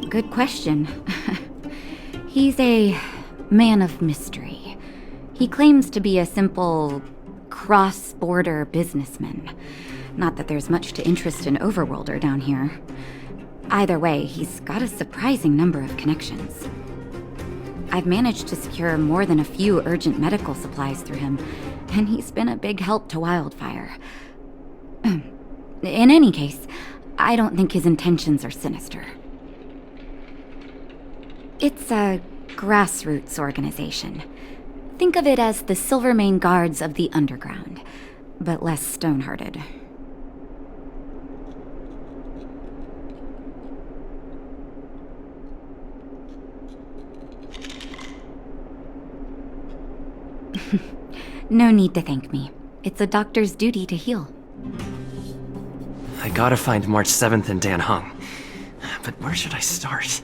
Good question. He's a man of mystery. He claims to be a simple cross-border businessman. Not that there's much to interest an Overworlder down here. Either way, he's got a surprising number of connections. I've managed to secure more than a few urgent medical supplies through him, and he's been a big help to Wildfire. In any case, I don't think his intentions are sinister. It's a grassroots organization. Think of it as the Silvermane Guards of the Underground, but less stone-hearted. No need to thank me. It's a doctor's duty to heal. I gotta find March 7th and Dan Heng. But where should I start?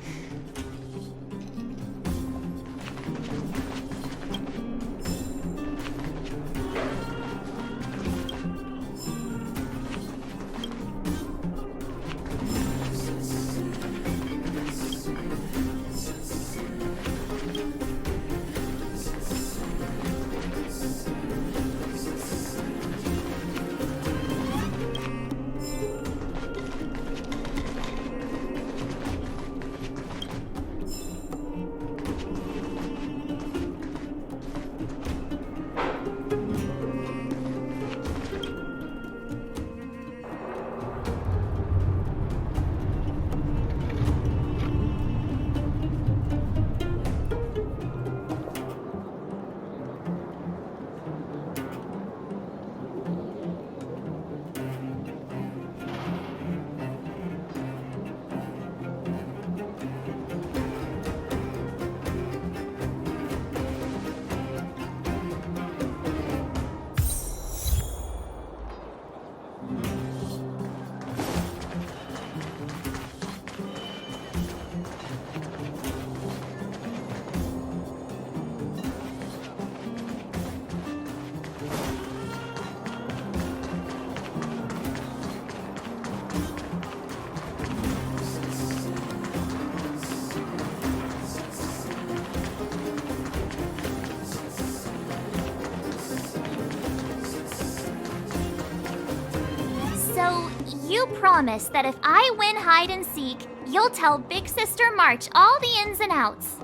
You promise that if I win hide and seek, you'll tell Big Sister March all the ins and outs.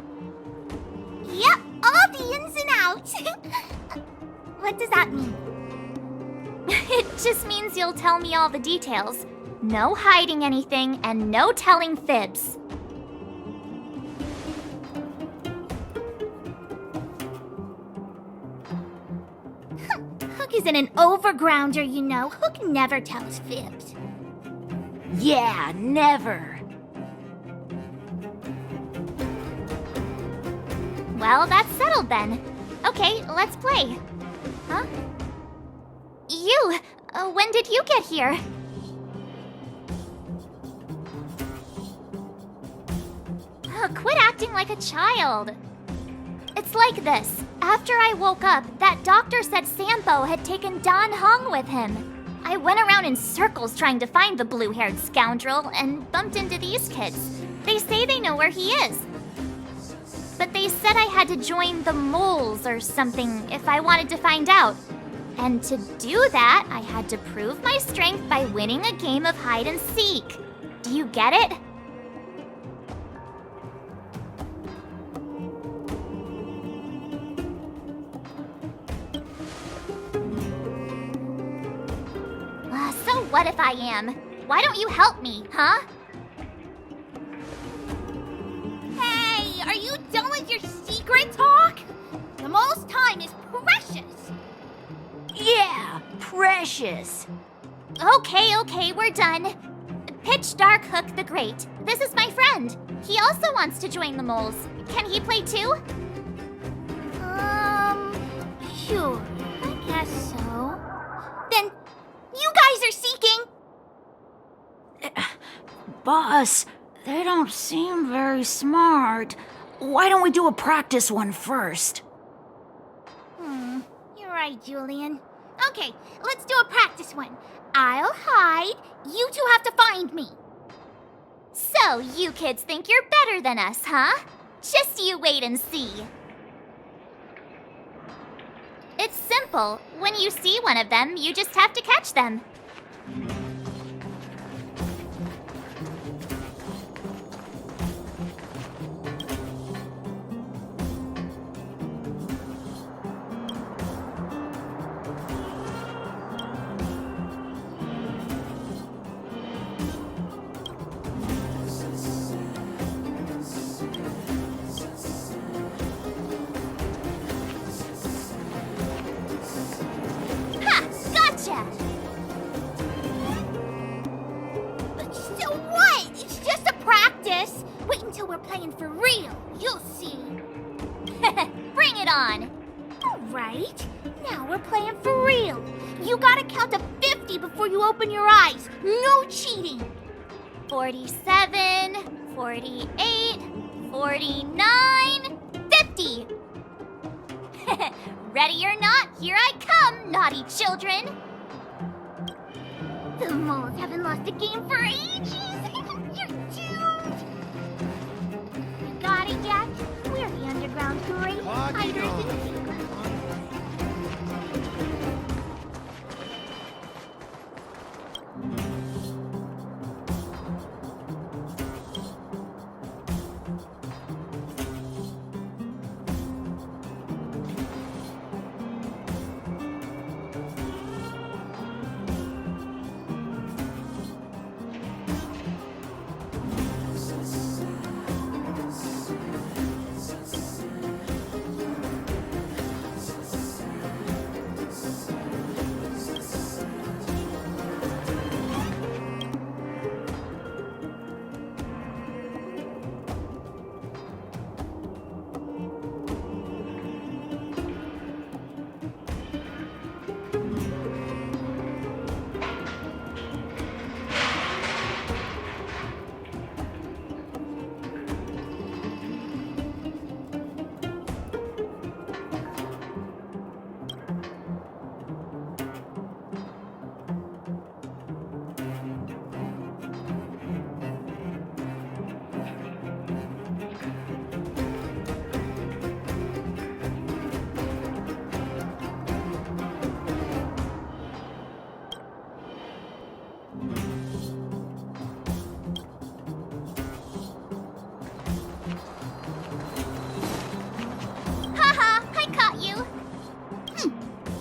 Yep, all the ins and outs. What does that mean? It just means you'll tell me all the details. No hiding anything, and no telling fibs. Hook isn't an overgrounder, you know. Hook never tells fibs. Yeah, never. Well, that's settled then. Okay, let's play. Huh? You! When did you get here? Quit acting like a child. It's like this. After I woke up, that doctor said Sampo had taken Dan Heng with him. I went around in circles trying to find the blue-haired scoundrel and bumped into these kids. They say they know where he is. But they said I had to join the moles or something if I wanted to find out. And to do that, I had to prove my strength by winning a game of hide and seek. Do you get it? So what if I am? Why don't you help me, huh? Hey, are you done with your secret talk? The most time is precious. Yeah, precious. Okay, we're done. Pitch Dark Hook the Great. This is my friend. He also wants to join the moles. Can he play too? Sure, I guess so. Then, you guys are seeking? Boss, they don't seem very smart. Why don't we do a practice one first? You're right, Julian. Okay, let's do a practice one. I'll hide. You two have to find me. So, you kids think you're better than us, huh? Just you wait and see. It's simple. When you see one of them, you just have to catch them. But so what? It's just a practice. Wait until we're playing for real. You'll see. Bring it on. All right. Now we're playing for real. You gotta count to 50 before you open your eyes. No cheating. 47, 48, 49, 50. Ready or not, here I come, naughty children. The moles haven't lost a game for ages. You're doomed. You got it, Jack? We're the underground great hiders and seekers.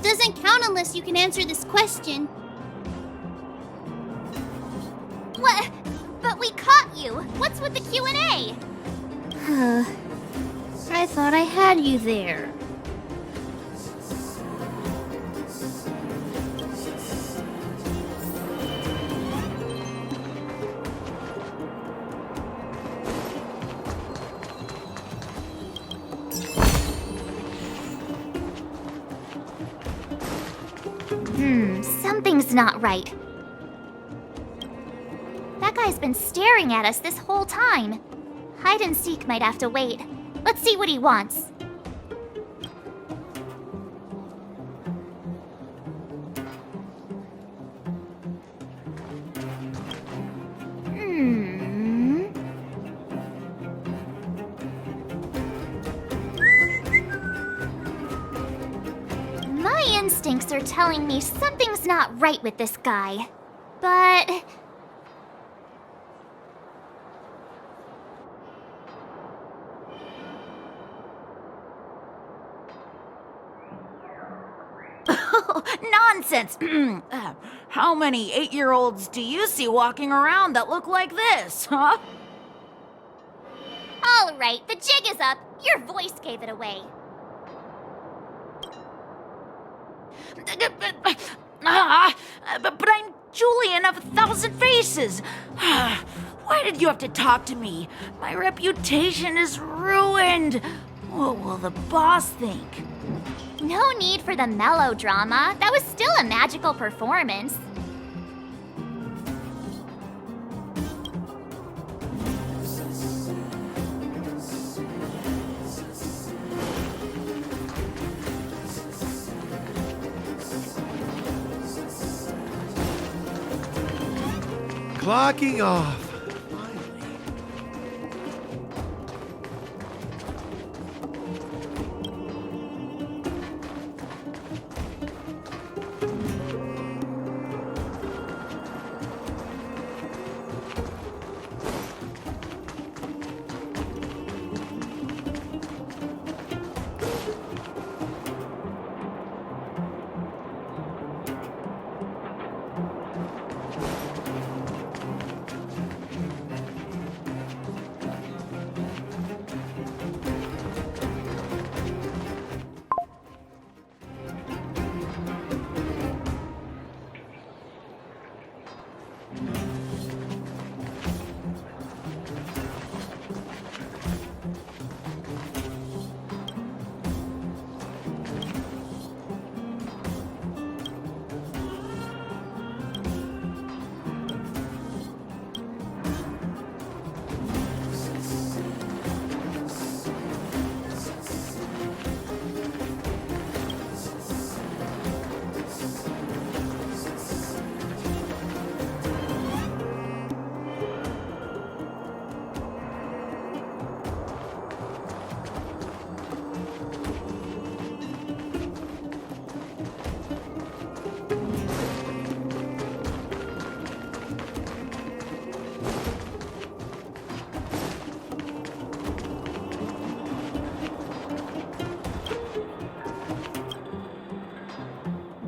Doesn't count unless you can answer this question. you? What's with the Q&A? I thought I had you there. Something's not right. That guy's been staring at us this whole time. Hide and seek might have to wait. Let's see what he wants. My instincts are telling me something's not right with this guy. But... Nonsense! How many 8-year-olds do you see walking around that look like this, huh? All right, the jig is up. Your voice gave it away. But I'm Julian of 1,000 Faces. Why did you have to talk to me? My reputation is ruined. What will the boss think? No need for the melodrama. That was still a magical performance. Clocking off.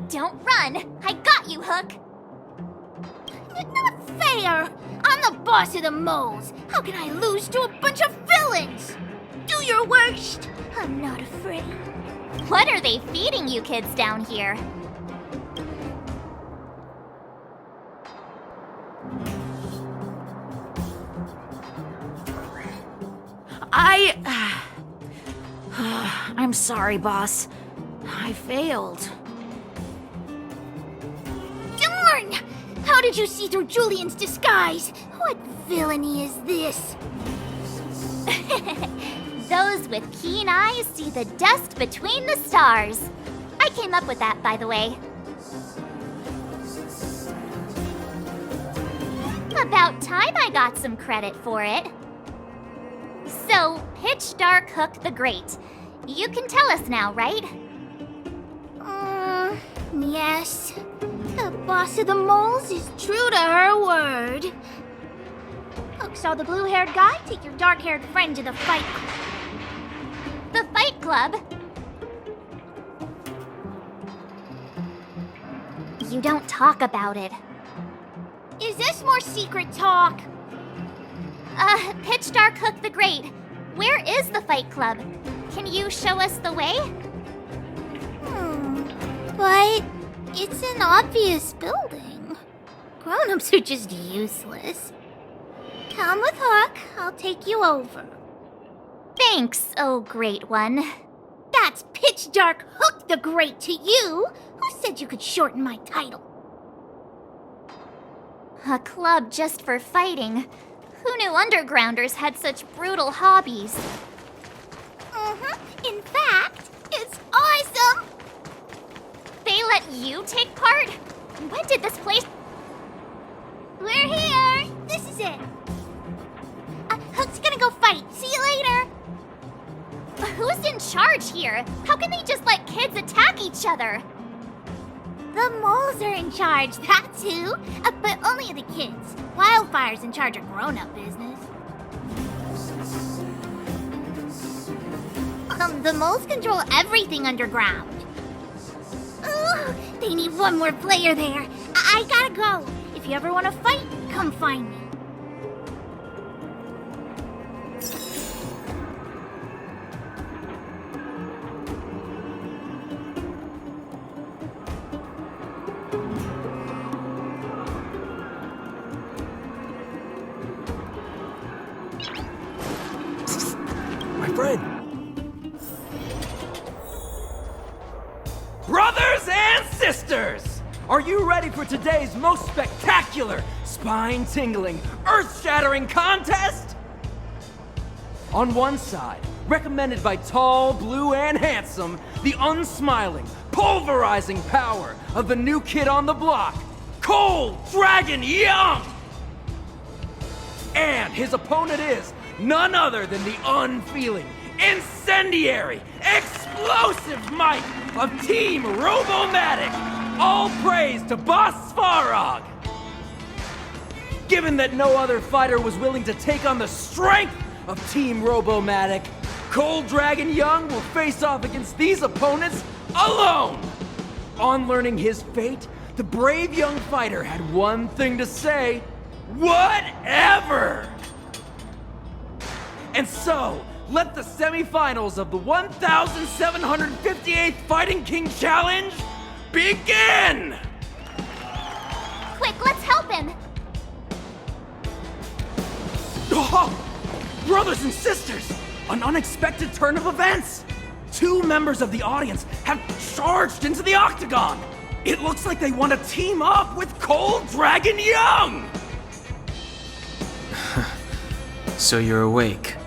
Don't run! I got you, Hook! Not fair! I'm the boss of the moles! How can I lose to a bunch of villains? Do your worst! I'm not afraid. What are they feeding you kids down here? I'm sorry, boss. I failed. Darn! How did you see through Julian's disguise? What villainy is this? Those with keen eyes see the dust between the stars. I came up with that, by the way. About time I got some credit for it. So, Pitch Dark Hook the Great. You can tell us now, right? Yes. The boss of the moles is true to her word. Hook saw the blue-haired guy take your dark-haired friend to the fight club. The Fight Club? You don't talk about it. Is this more secret talk? Pitch Dark Hook the Great. Where is the Fight Club? Can you show us the way? But it's an obvious building. Grown-ups are just useless. Come with Hook, I'll take you over. Thanks, oh great one. That's Pitch Dark Hook the Great to you. Who said you could shorten my title? A club just for fighting. Who knew undergrounders had such brutal hobbies? In fact, it's awesome! They let you take part? When did this place... We're here! This is it! Hook's gonna go fight. See you later! Who's in charge here? How can they just let kids attack each other? The moles are in charge, that's who. But only the kids. Wildfire's in charge of grown-up business. The moles control everything underground. Ooh, they need one more player there. I gotta go. If you ever want to fight, come find me. My friend! Brothers and sisters! Are you ready for today's most spectacular, spine-tingling, earth-shattering contest? On one side, recommended by tall, blue, and handsome, the unsmiling, pulverizing power of the new kid on the block, Cold Dragon Young! And his opponent is none other than the unfeeling, incendiary, explosive might of Team Robomatic! All praise to Boss Svarog! Given that no other fighter was willing to take on the strength of Team Robomatic, Cold Dragon Young will face off against these opponents alone! On learning his fate, the brave young fighter had one thing to say: whatever! And so, let the semifinals of the 1758th Fighting King Challenge begin! Quick, let's help him! Oh, brothers and sisters, an unexpected turn of events! Two members of the audience have charged into the octagon! It looks like they want to team up with Cold Dragon Young! So you're awake.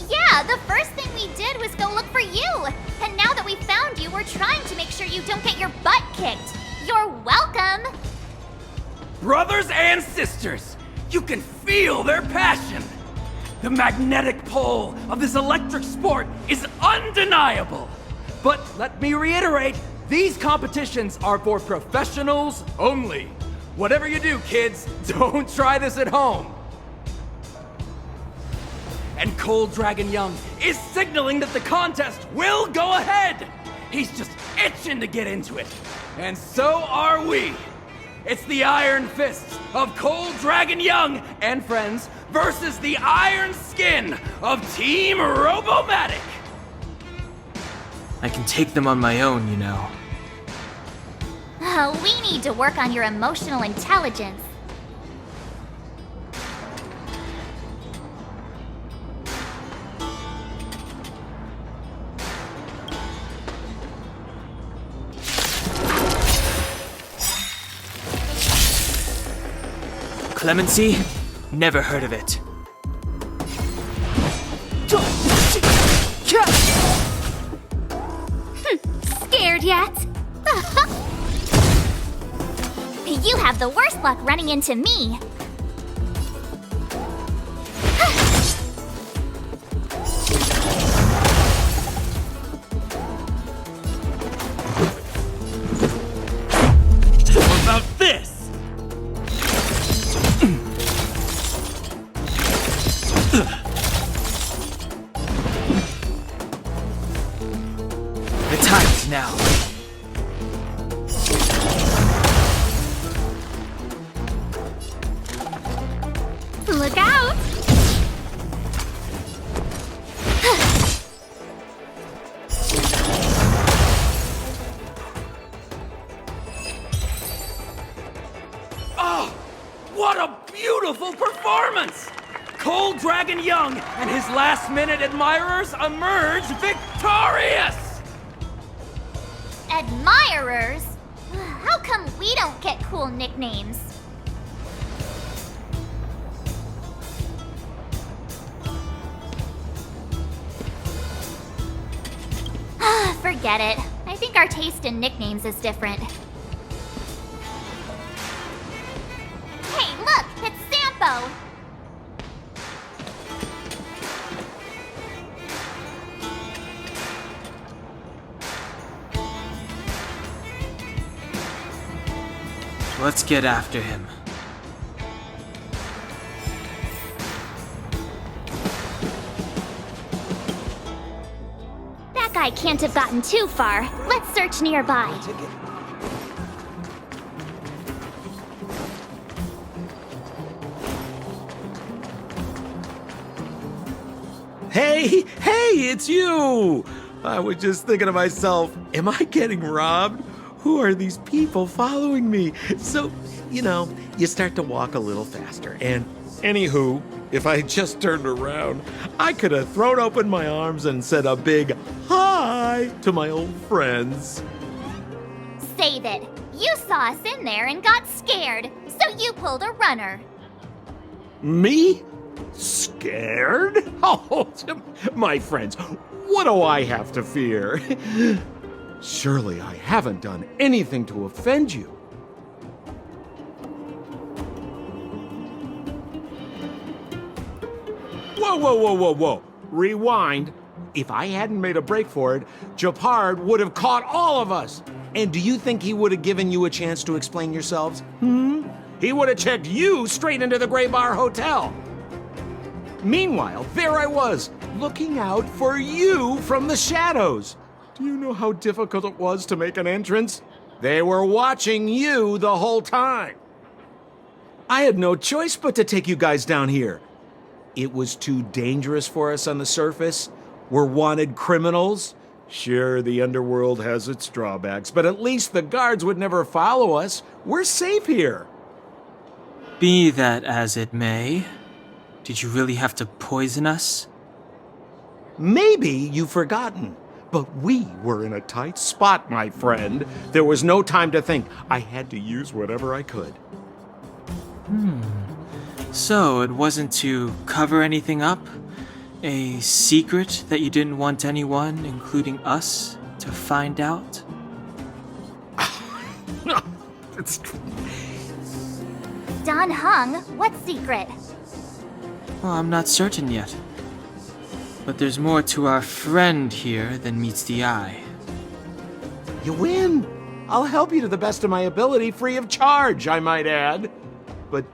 Yeah, the first thing we did was go look for you. And now that we found you, we're trying to make sure you don't get your butt kicked. You're welcome. Brothers and sisters, you can feel their passion. The magnetic pull of this electric sport is undeniable. But let me reiterate, these competitions are for professionals only. Whatever you do, kids, don't try this at home. And Cold Dragon Young is signaling that the contest will go ahead! He's just itching to get into it. And so are we! It's the Iron Fists of Cold Dragon Young and friends versus the Iron Skin of Team Robomatic! I can take them on my own, you know. We need to work on your emotional intelligence. Clemency? Never heard of it. Scared yet? You have the worst luck running into me. What about this? The time is now. What a beautiful performance! Cole Dragon Young and his last-minute admirers emerge victorious! Admirers? How come we don't get cool nicknames? Forget it. I think our taste in nicknames is different. Hey, look! It's Sampo! Let's get after him. That guy can't have gotten too far. Let's search nearby. Hey, it's you! I was just thinking to myself, am I getting robbed? Who are these people following me? So, you start to walk a little faster. And anywho, if I just turned around, I could have thrown open my arms and said a big hi to my old friends. Save it. You saw us in there and got scared, so you pulled a runner. Me? Scared? Oh, my friends, what do I have to fear? Surely I haven't done anything to offend you. Whoa. Rewind. If I hadn't made a break for it, Japard would have caught all of us. And do you think he would have given you a chance to explain yourselves? He would have checked you straight into the Gray Bar Hotel. Meanwhile, there I was, looking out for you from the shadows. Do you know how difficult it was to make an entrance? They were watching you the whole time. I had no choice but to take you guys down here. It was too dangerous for us on the surface. We're wanted criminals. Sure, the underworld has its drawbacks, but at least the guards would never follow us. We're safe here. Be that as it may, did you really have to poison us? Maybe you've forgotten, but we were in a tight spot, my friend. There was no time to think. I had to use whatever I could. So it wasn't to cover anything up? A secret that you didn't want anyone, including us, to find out? It's... Dan Heng, what secret? Well, I'm not certain yet. But there's more to our friend here than meets the eye. You win. I'll help you to the best of my ability, free of charge, I might add. But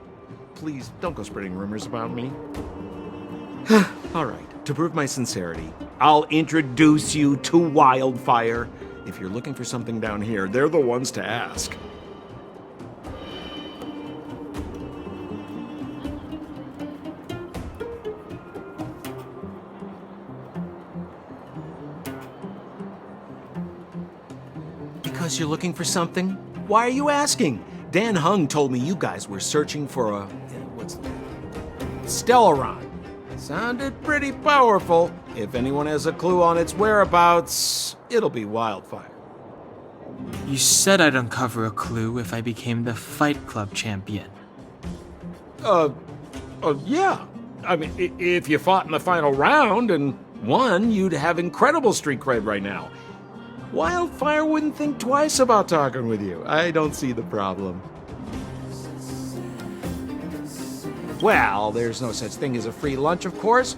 please, don't go spreading rumors about me. All right, to prove my sincerity, I'll introduce you to Wildfire. If you're looking for something down here, they're the ones to ask. Because you're looking for something? Why are you asking? Dan Heng told me you guys were searching for a... what's that? Stellaron. Sounded pretty powerful. If anyone has a clue on its whereabouts, it'll be Wildfire. You said I'd uncover a clue if I became the Fight Club champion. Yeah. I mean, if you fought in the final round and won, you'd have incredible street cred right now. Wildfire wouldn't think twice about talking with you. I don't see the problem. Well, there's no such thing as a free lunch, of course.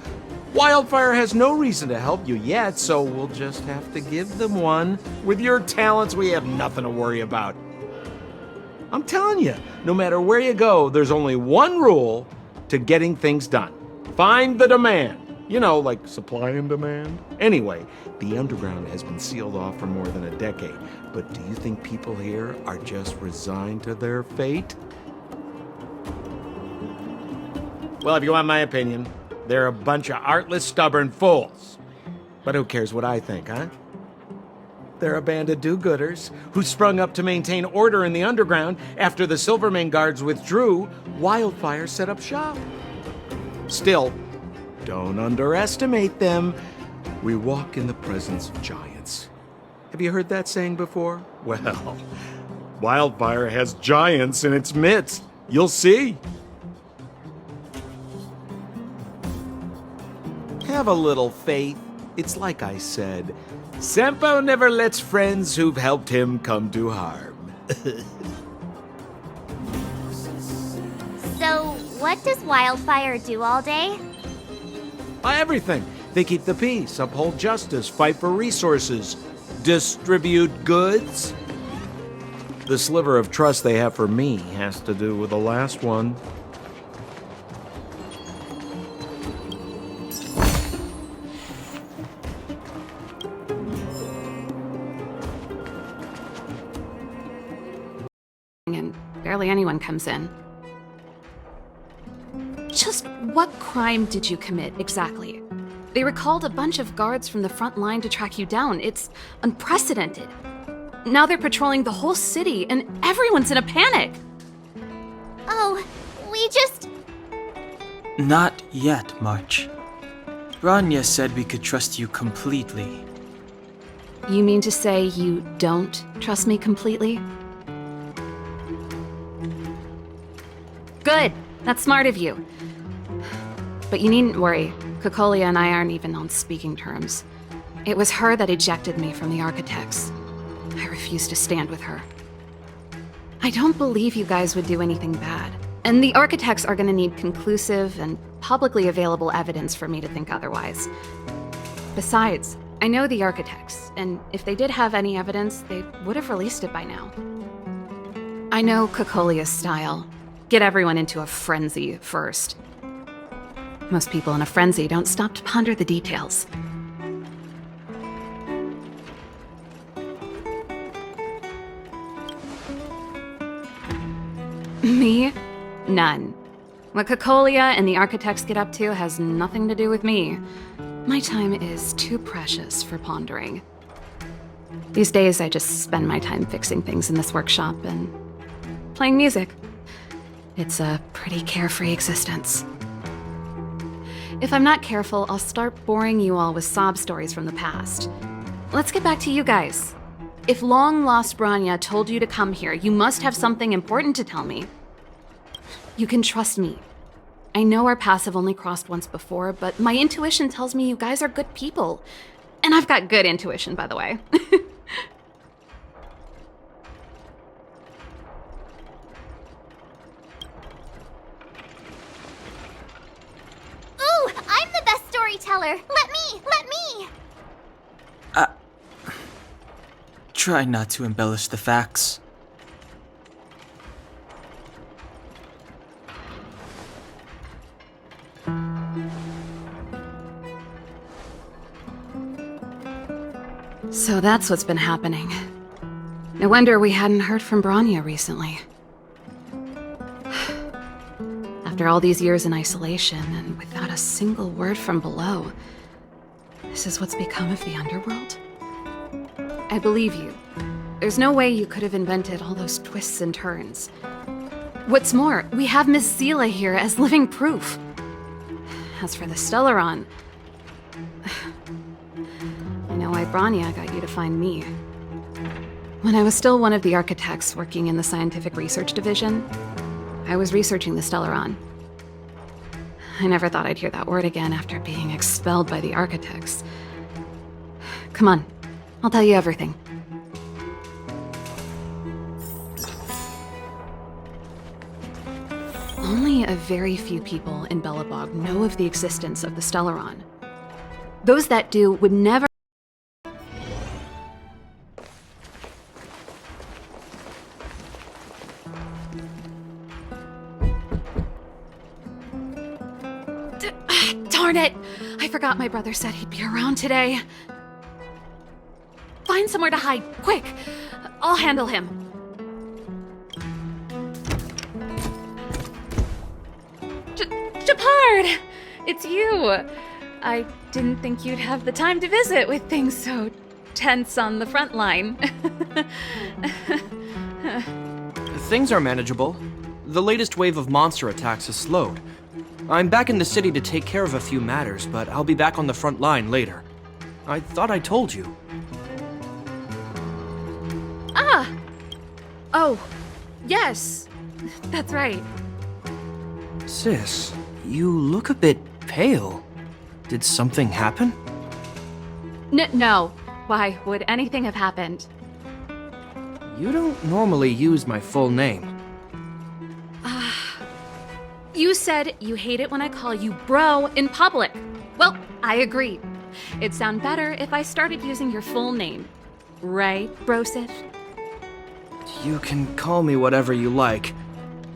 Wildfire has no reason to help you yet, so we'll just have to give them one. With your talents, we have nothing to worry about. I'm telling you, no matter where you go, there's only one rule to getting things done. Find the demand. You know, like supply and demand. Anyway, the underground has been sealed off for more than a decade. But do you think people here are just resigned to their fate? Well, if you want my opinion, they're a bunch of artless, stubborn fools. But who cares what I think, huh? They're a band of do-gooders who sprung up to maintain order in the underground after the Silvermane guards withdrew. Wildfire set up shop. Still, don't underestimate them. We walk in the presence of giants. Have you heard that saying before? Well, Wildfire has giants in its midst. You'll see. Have a little faith. It's like I said, Sempo never lets friends who've helped him come to harm. So, what does Wildfire do all day? Everything. They keep the peace, uphold justice, fight for resources, distribute goods. The sliver of trust they have for me has to do with the last one. And barely anyone comes in. Just what crime did you commit, exactly? They recalled a bunch of guards from the front line to track you down. It's unprecedented. Now they're patrolling the whole city, and everyone's in a panic! Oh, we just... Not yet, March. Bronya said we could trust you completely. You mean to say you don't trust me completely? Good! That's smart of you. But you needn't worry. Cocolia and I aren't even on speaking terms. It was her that ejected me from the Architects. I refuse to stand with her. I don't believe you guys would do anything bad. And the Architects are gonna need conclusive and publicly available evidence for me to think otherwise. Besides, I know the Architects, and if they did have any evidence, they would have released it by now. I know Cocolia's style. Get everyone into a frenzy first. Most people in a frenzy don't stop to ponder the details. Me? None. What Cocolia and the Architects get up to has nothing to do with me. My time is too precious for pondering. These days, I just spend my time fixing things in this workshop and playing music. It's a pretty carefree existence. If I'm not careful, I'll start boring you all with sob stories from the past. Let's get back to you guys. If long-lost Bronya told you to come here, you must have something important to tell me. You can trust me. I know our paths have only crossed once before, but my intuition tells me you guys are good people. And I've got good intuition, by the way. Ooh, I'm the best storyteller! Let me! Try not to embellish the facts. So that's what's been happening. No wonder we hadn't heard from Bronya recently. After all these years in isolation and without a single word from below, this is what's become of the underworld? I believe you. There's no way you could have invented all those twists and turns. What's more, we have Miss Seele here as living proof. As for the Stellaron, I know why Bronya got you to find me. When I was still one of the Architects working in the Scientific Research Division, I was researching the Stellaron. I never thought I'd hear that word again after being expelled by the Architects. Come on, I'll tell you everything. Only a very few people in Belobog know of the existence of the Stellaron. Those that do would never... Darn it! I forgot my brother said he'd be around today. Find somewhere to hide, quick! I'll handle him. Gepard! It's you! I didn't think you'd have the time to visit with things so tense on the front line. Things are manageable. The latest wave of monster attacks has slowed. I'm back in the city to take care of a few matters, but I'll be back on the front line later. I thought I told you. Ah! Oh, yes. That's right. Sis, you look a bit pale. Did something happen? No. Why would anything have happened? You don't normally use my full name. You said you hate it when I call you bro in public. Well, I agree. It'd sound better if I started using your full name. Right, Broseph? You can call me whatever you like.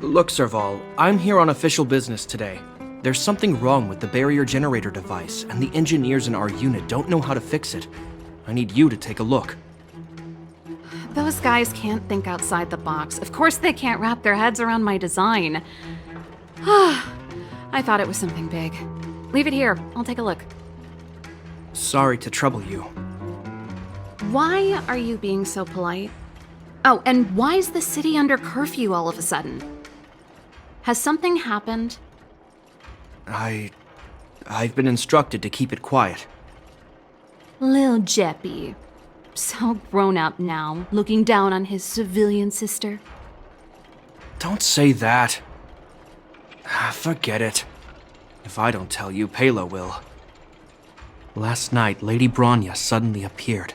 Look, Serval, I'm here on official business today. There's something wrong with the barrier generator device, and the engineers in our unit don't know how to fix it. I need you to take a look. Those guys can't think outside the box. Of course they can't wrap their heads around my design. I thought it was something big. Leave it here. I'll take a look. Sorry to trouble you. Why are you being so polite? Oh, and why is the city under curfew all of a sudden? Has something happened? I've been instructed to keep it quiet. Lil Jeppy. So grown up now, looking down on his civilian sister. Don't say that. Forget it. If I don't tell you, Pela will. Last night, Lady Bronya suddenly appeared.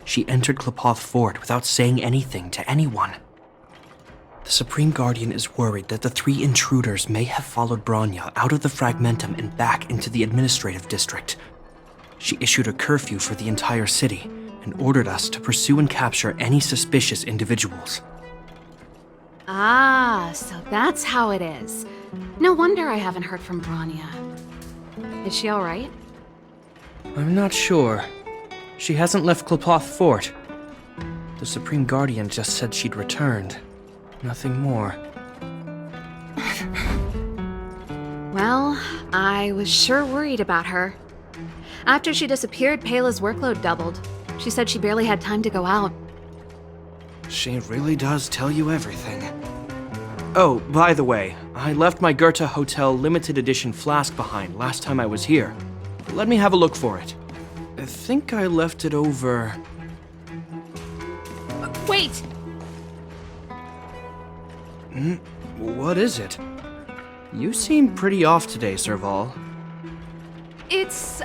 She entered Klepoth Fort without saying anything to anyone. The Supreme Guardian is worried that the 3 intruders may have followed Bronya out of the Fragmentum and back into the administrative district. She issued a curfew for the entire city and ordered us to pursue and capture any suspicious individuals. Ah, so that's how it is. No wonder I haven't heard from Bronya. Is she alright? I'm not sure. She hasn't left Klepoth Fort. The Supreme Guardian just said she'd returned. Nothing more. Well, I was sure worried about her. After she disappeared, Pela's workload doubled. She said she barely had time to go out. She really does tell you everything. Oh, by the way, I left my Goethe Hotel limited edition flask behind last time I was here. Let me have a look for it. I think I left it over... Wait! What is it? You seem pretty off today, Serval. It's,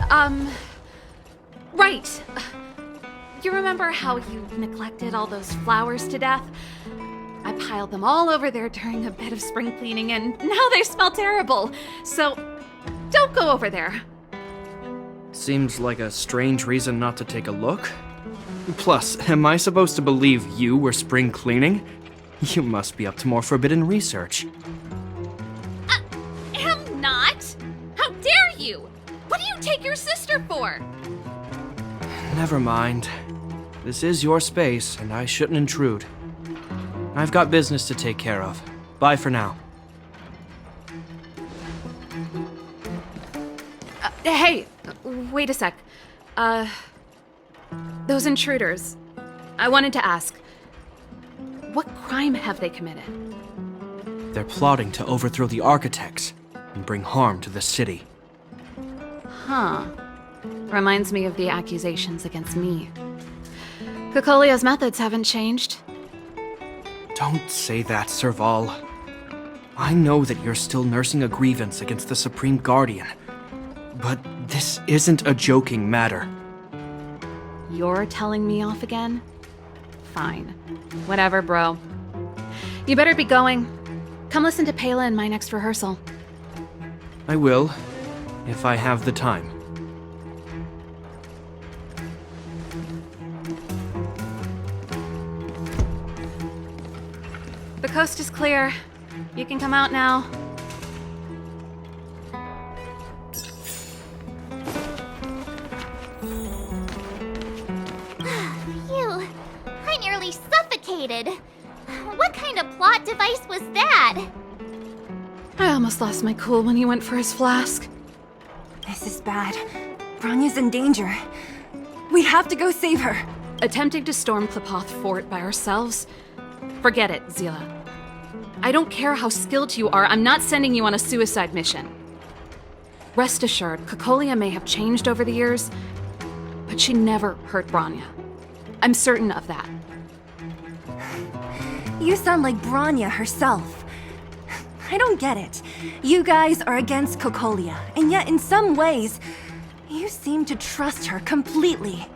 right. You remember how you neglected all those flowers to death? I piled them all over there during a bit of spring cleaning, and now they smell terrible. So, don't go over there. Seems like a strange reason not to take a look. Plus, am I supposed to believe you were spring cleaning? You must be up to more forbidden research. Am not? How dare you? What do you take your sister for? Never mind. This is your space, and I shouldn't intrude. I've got business to take care of. Bye for now. Hey, wait a sec. Those intruders. I wanted to ask, what crime have they committed? They're plotting to overthrow the architects and bring harm to the city. Huh. Reminds me of the accusations against me. Cocolia's methods haven't changed. Don't say that, Serval. I know that you're still nursing a grievance against the Supreme Guardian, but this isn't a joking matter. You're telling me off again? Fine. Whatever, bro. You better be going. Come listen to Pela in my next rehearsal. I will, if I have the time. The coast is clear. You can come out now. Phew, I nearly suffocated. What kind of plot device was that? I almost lost my cool when he went for his flask. This is bad. Bronya's in danger. We have to go save her. Attempting to storm Klepoth Fort by ourselves? Forget it, Zila. I don't care how skilled you are, I'm not sending you on a suicide mission. Rest assured, Cocolia may have changed over the years, but she never hurt Bronya. I'm certain of that. You sound like Bronya herself. I don't get it. You guys are against Cocolia, and yet in some ways, you seem to trust her completely.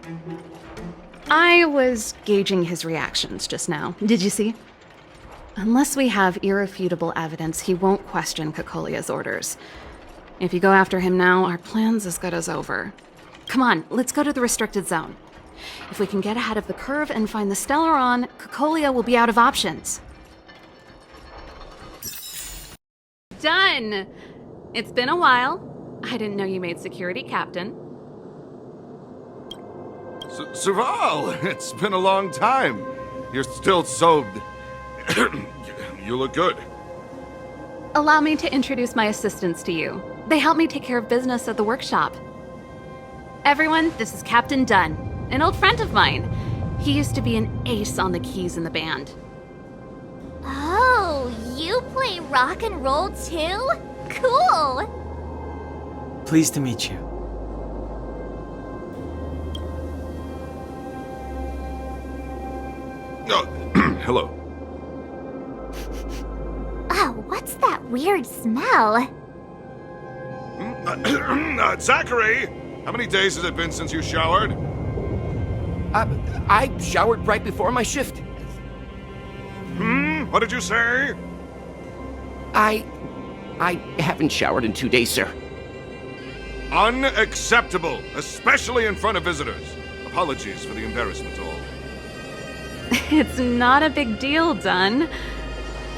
I was gauging his reactions just now. Did you see? Unless we have irrefutable evidence, he won't question Cocolia's orders. If you go after him now, our plan's as good as over. Come on, let's go to the restricted zone. If we can get ahead of the curve and find the Stellaron, Cocolia will be out of options. Done! It's been a while. I didn't know you made security captain. Serval, it's been a long time. You're still so... You look good. Allow me to introduce my assistants to you. They help me take care of business at the workshop. Everyone, this is Captain Dunn, an old friend of mine. He used to be an ace on the keys in the band. Oh, you play rock and roll too? Cool! Pleased to meet you. Oh, hello. Oh, what's that weird smell? Zachary! How many days has it been since you showered? I showered right before my shift. What did you say? I haven't showered in 2 days, sir. Unacceptable, especially in front of visitors. Apologies for the embarrassment, all. It's not a big deal, Dunn.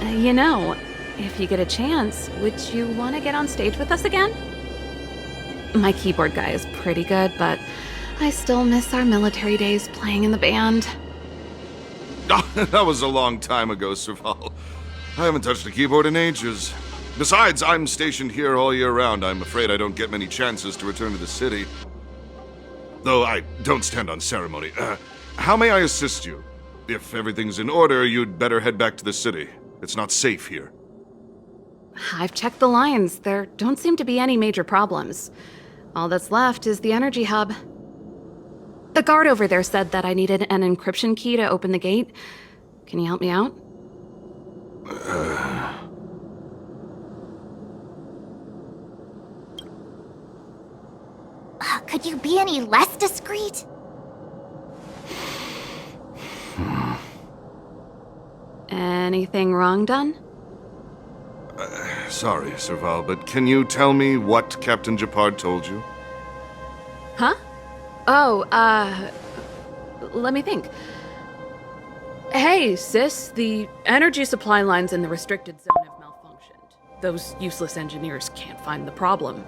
You know, if you get a chance, would you want to get on stage with us again? My keyboard guy is pretty good, but I still miss our military days playing in the band. That was a long time ago, Serval. I haven't touched a keyboard in ages. Besides, I'm stationed here all year round. I'm afraid I don't get many chances to return to the city. Though I don't stand on ceremony. How may I assist you? If everything's in order, you'd better head back to the city. It's not safe here. I've checked the lines. There don't seem to be any major problems. All that's left is the energy hub. The guard over there said that I needed an encryption key to open the gate. Can you help me out? Could you be any less discreet? Anything wrong, Dunn? Sorry, Serval, but can you tell me what Captain Gepard told you? Huh? Oh, let me think. Hey, sis, the energy supply lines in the restricted zone have malfunctioned. Those useless engineers can't find the problem.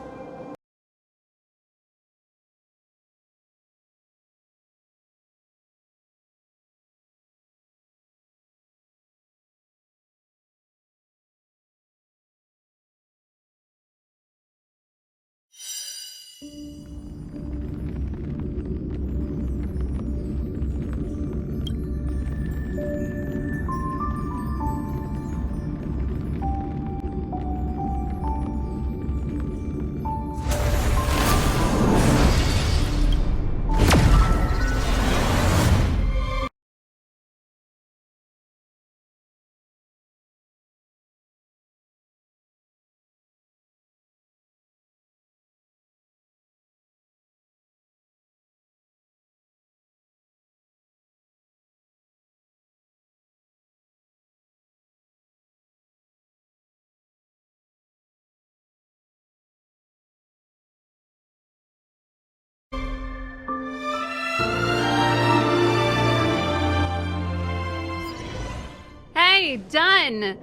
Hey, Dunn!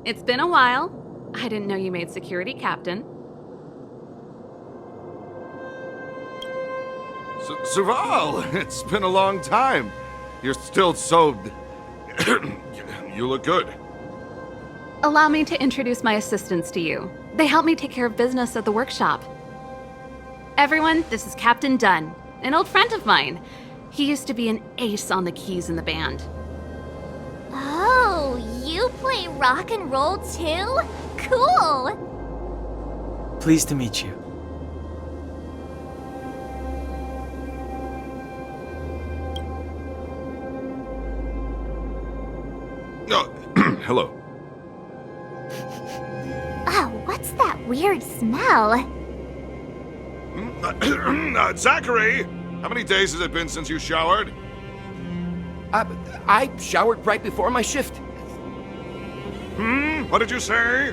It's been a while. I didn't know you made security captain. Serval, it's been a long time. You're still so... You look good. Allow me to introduce my assistants to you. They help me take care of business at the workshop. Everyone, this is Captain Dunn, an old friend of mine. He used to be an ace on the keys in the band. Oh, you play rock and roll too? Cool! Pleased to meet you. Oh, hello. Oh, what's that weird smell? Zachary! How many days has it been since you showered? I showered right before my shift. What did you say?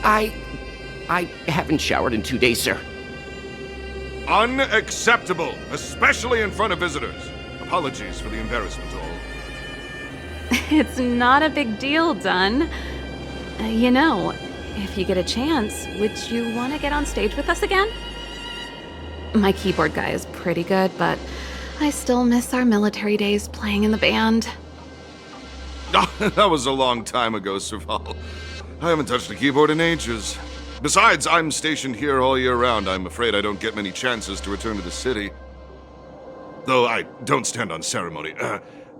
I haven't showered in 2 days, sir. Unacceptable, especially in front of visitors. Apologies for the embarrassment, all. It's not a big deal, Dunn. You know, if you get a chance, would you want to get on stage with us again? My keyboard guy is pretty good, but I still miss our military days playing in the band. That was a long time ago, Serval. I haven't touched a keyboard in ages. Besides, I'm stationed here all year round. I'm afraid I don't get many chances to return to the city. Though I don't stand on ceremony.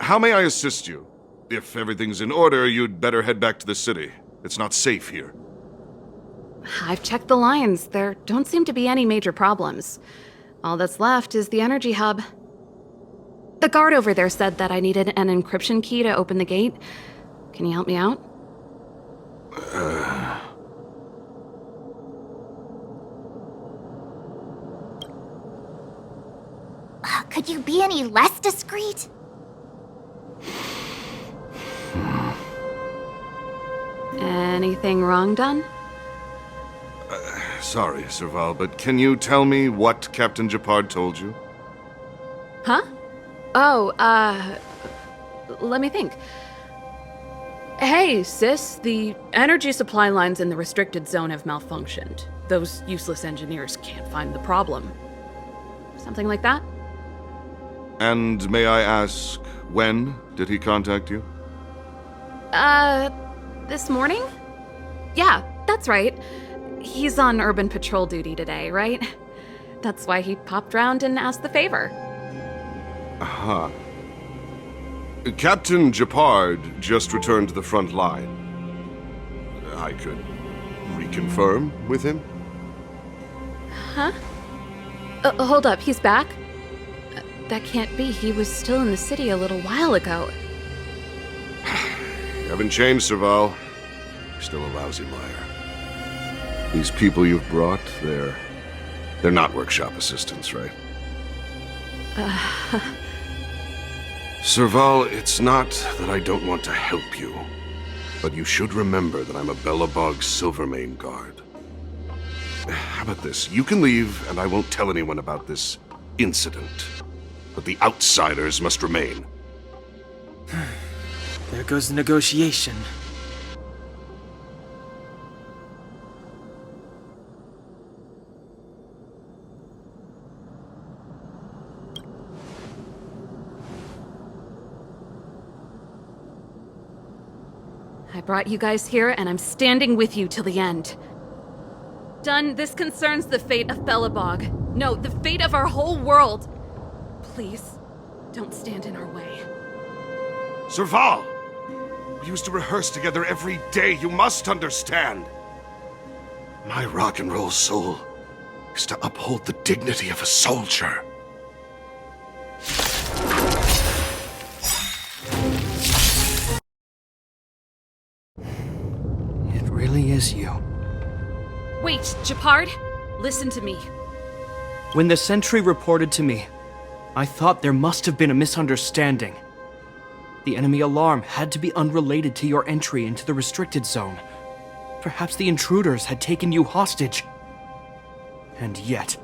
How may I assist you? If everything's in order, you'd better head back to the city. It's not safe here. I've checked the lines. There don't seem to be any major problems. All that's left is the energy hub. The guard over there said that I needed an encryption key to open the gate. Can you help me out? Could you be any less discreet? Anything wrong, Dunn? Sorry, Serval, but can you tell me what Captain Gepard told you? Huh? Oh, let me think. Hey, sis, the energy supply lines in the restricted zone have malfunctioned. Those useless engineers can't find the problem. Something like that? And may I ask, when did he contact you? This morning? Yeah, that's right. He's on urban patrol duty today, right? That's why he popped round and asked the favor. Aha. Captain Gepard just returned to the front line. I could reconfirm with him? Huh? Hold up, he's back? That can't be. He was still in the city a little while ago. You haven't changed, Serval. You're still a lousy liar. These people you've brought, they're not workshop assistants, right? Serval, it's not that I don't want to help you, but you should remember that I'm a Belobog Silvermane guard. How about this? You can leave, and I won't tell anyone about this incident. But the outsiders must remain. There goes the negotiation. I brought you guys here, and I'm standing with you till the end. Dunn, this concerns the fate of Belobog. No, the fate of our whole world. Please, don't stand in our way. Serval! We used to rehearse together every day, you must understand. My rock and roll soul is to uphold the dignity of a soldier. It really is you. Wait, Gepard, listen to me. When the sentry reported to me, I thought there must have been a misunderstanding. The enemy alarm had to be unrelated to your entry into the restricted zone. Perhaps the intruders had taken you hostage. And yet...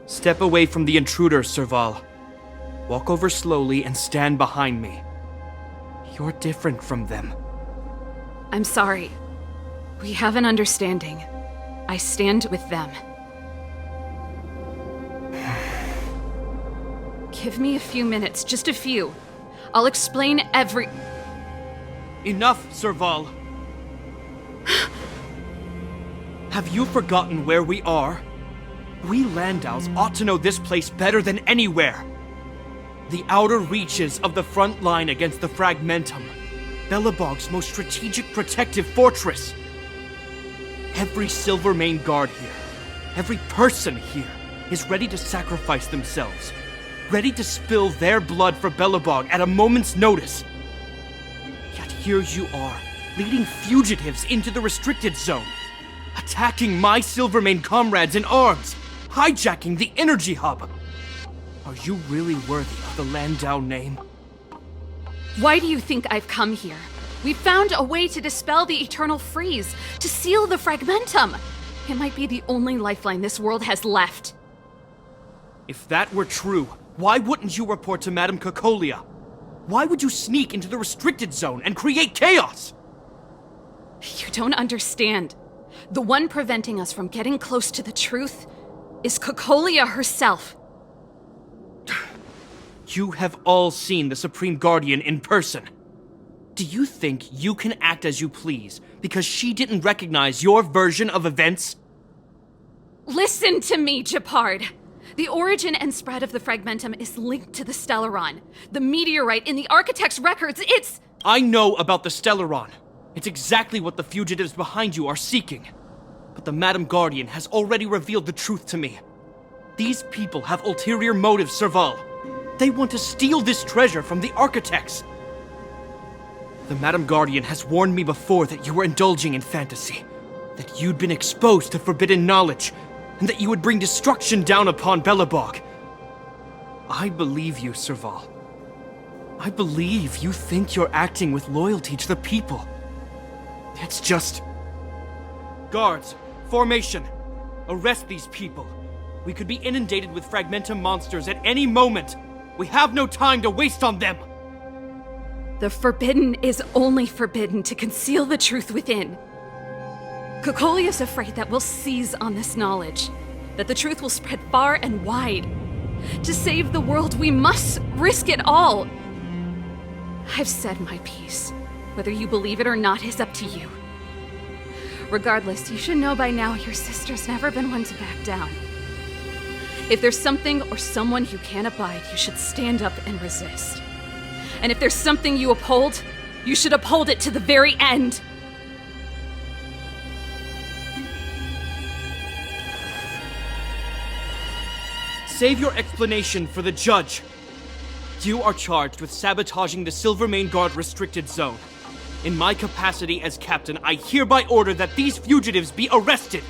Step away from the intruders, Serval. Walk over slowly and stand behind me. You're different from them. I'm sorry. We have an understanding. I stand with them. Give me a few minutes, just a few. I'll explain every... Enough, Serval. Have you forgotten where we are? We Landows ought to know this place better than anywhere. The outer reaches of the front line against the Fragmentum. Belobog's most strategic protective fortress. Every Silvermane guard here, every person here, is ready to sacrifice themselves. Ready to spill their blood for Belobog at a moment's notice. Yet here you are, leading fugitives into the restricted zone. Attacking my Silvermane comrades in arms. Hijacking the energy hub. Are you really worthy of the Landau name? Why do you think I've come here? We found a way to dispel the Eternal Freeze, to seal the Fragmentum. It might be the only lifeline this world has left. If that were true, why wouldn't you report to Madame Cocolia? Why would you sneak into the restricted zone and create chaos? You don't understand. The one preventing us from getting close to the truth is Cocolia herself. You have all seen the Supreme Guardian in person. Do you think you can act as you please because she didn't recognize your version of events? Listen to me, Gepard. The origin and spread of the Fragmentum is linked to the Stellaron. The meteorite in the Architect's records, it's... I know about the Stellaron. It's exactly what the fugitives behind you are seeking. But the Madam Guardian has already revealed the truth to me. These people have ulterior motives, Serval. They want to steal this treasure from the Architects. The Madam Guardian has warned me before that you were indulging in fantasy. That you'd been exposed to forbidden knowledge. And that you would bring destruction down upon Belobog. I believe you, Serval. I believe you think you're acting with loyalty to the people. It's just... Guards, formation. Arrest these people. We could be inundated with Fragmentum monsters at any moment. We have no time to waste on them. The forbidden is only forbidden to conceal the truth within. Cocolia is afraid that we'll seize on this knowledge, that the truth will spread far and wide. To save the world, we must risk it all. I've said my piece. Whether you believe it or not is up to you. Regardless, you should know by now your sister's never been one to back down. If there's something or someone you can't abide, you should stand up and resist. And if there's something you uphold, you should uphold it to the very end. Save your explanation for the judge. You are charged with sabotaging the Silvermane Guard restricted zone. In my capacity as captain, I hereby order that these fugitives be arrested.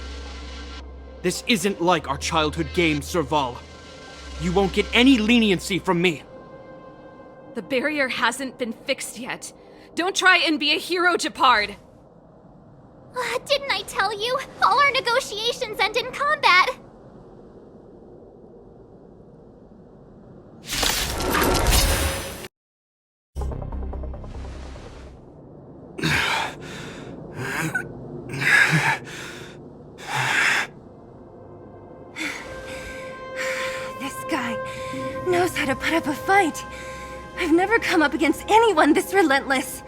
This isn't like our childhood game, Serval. You won't get any leniency from me. The barrier hasn't been fixed yet. Don't try and be a hero, Gepard. Didn't I tell you? All our negotiations end in combat. This guy knows how to put up a fight. I've never come up against anyone this relentless.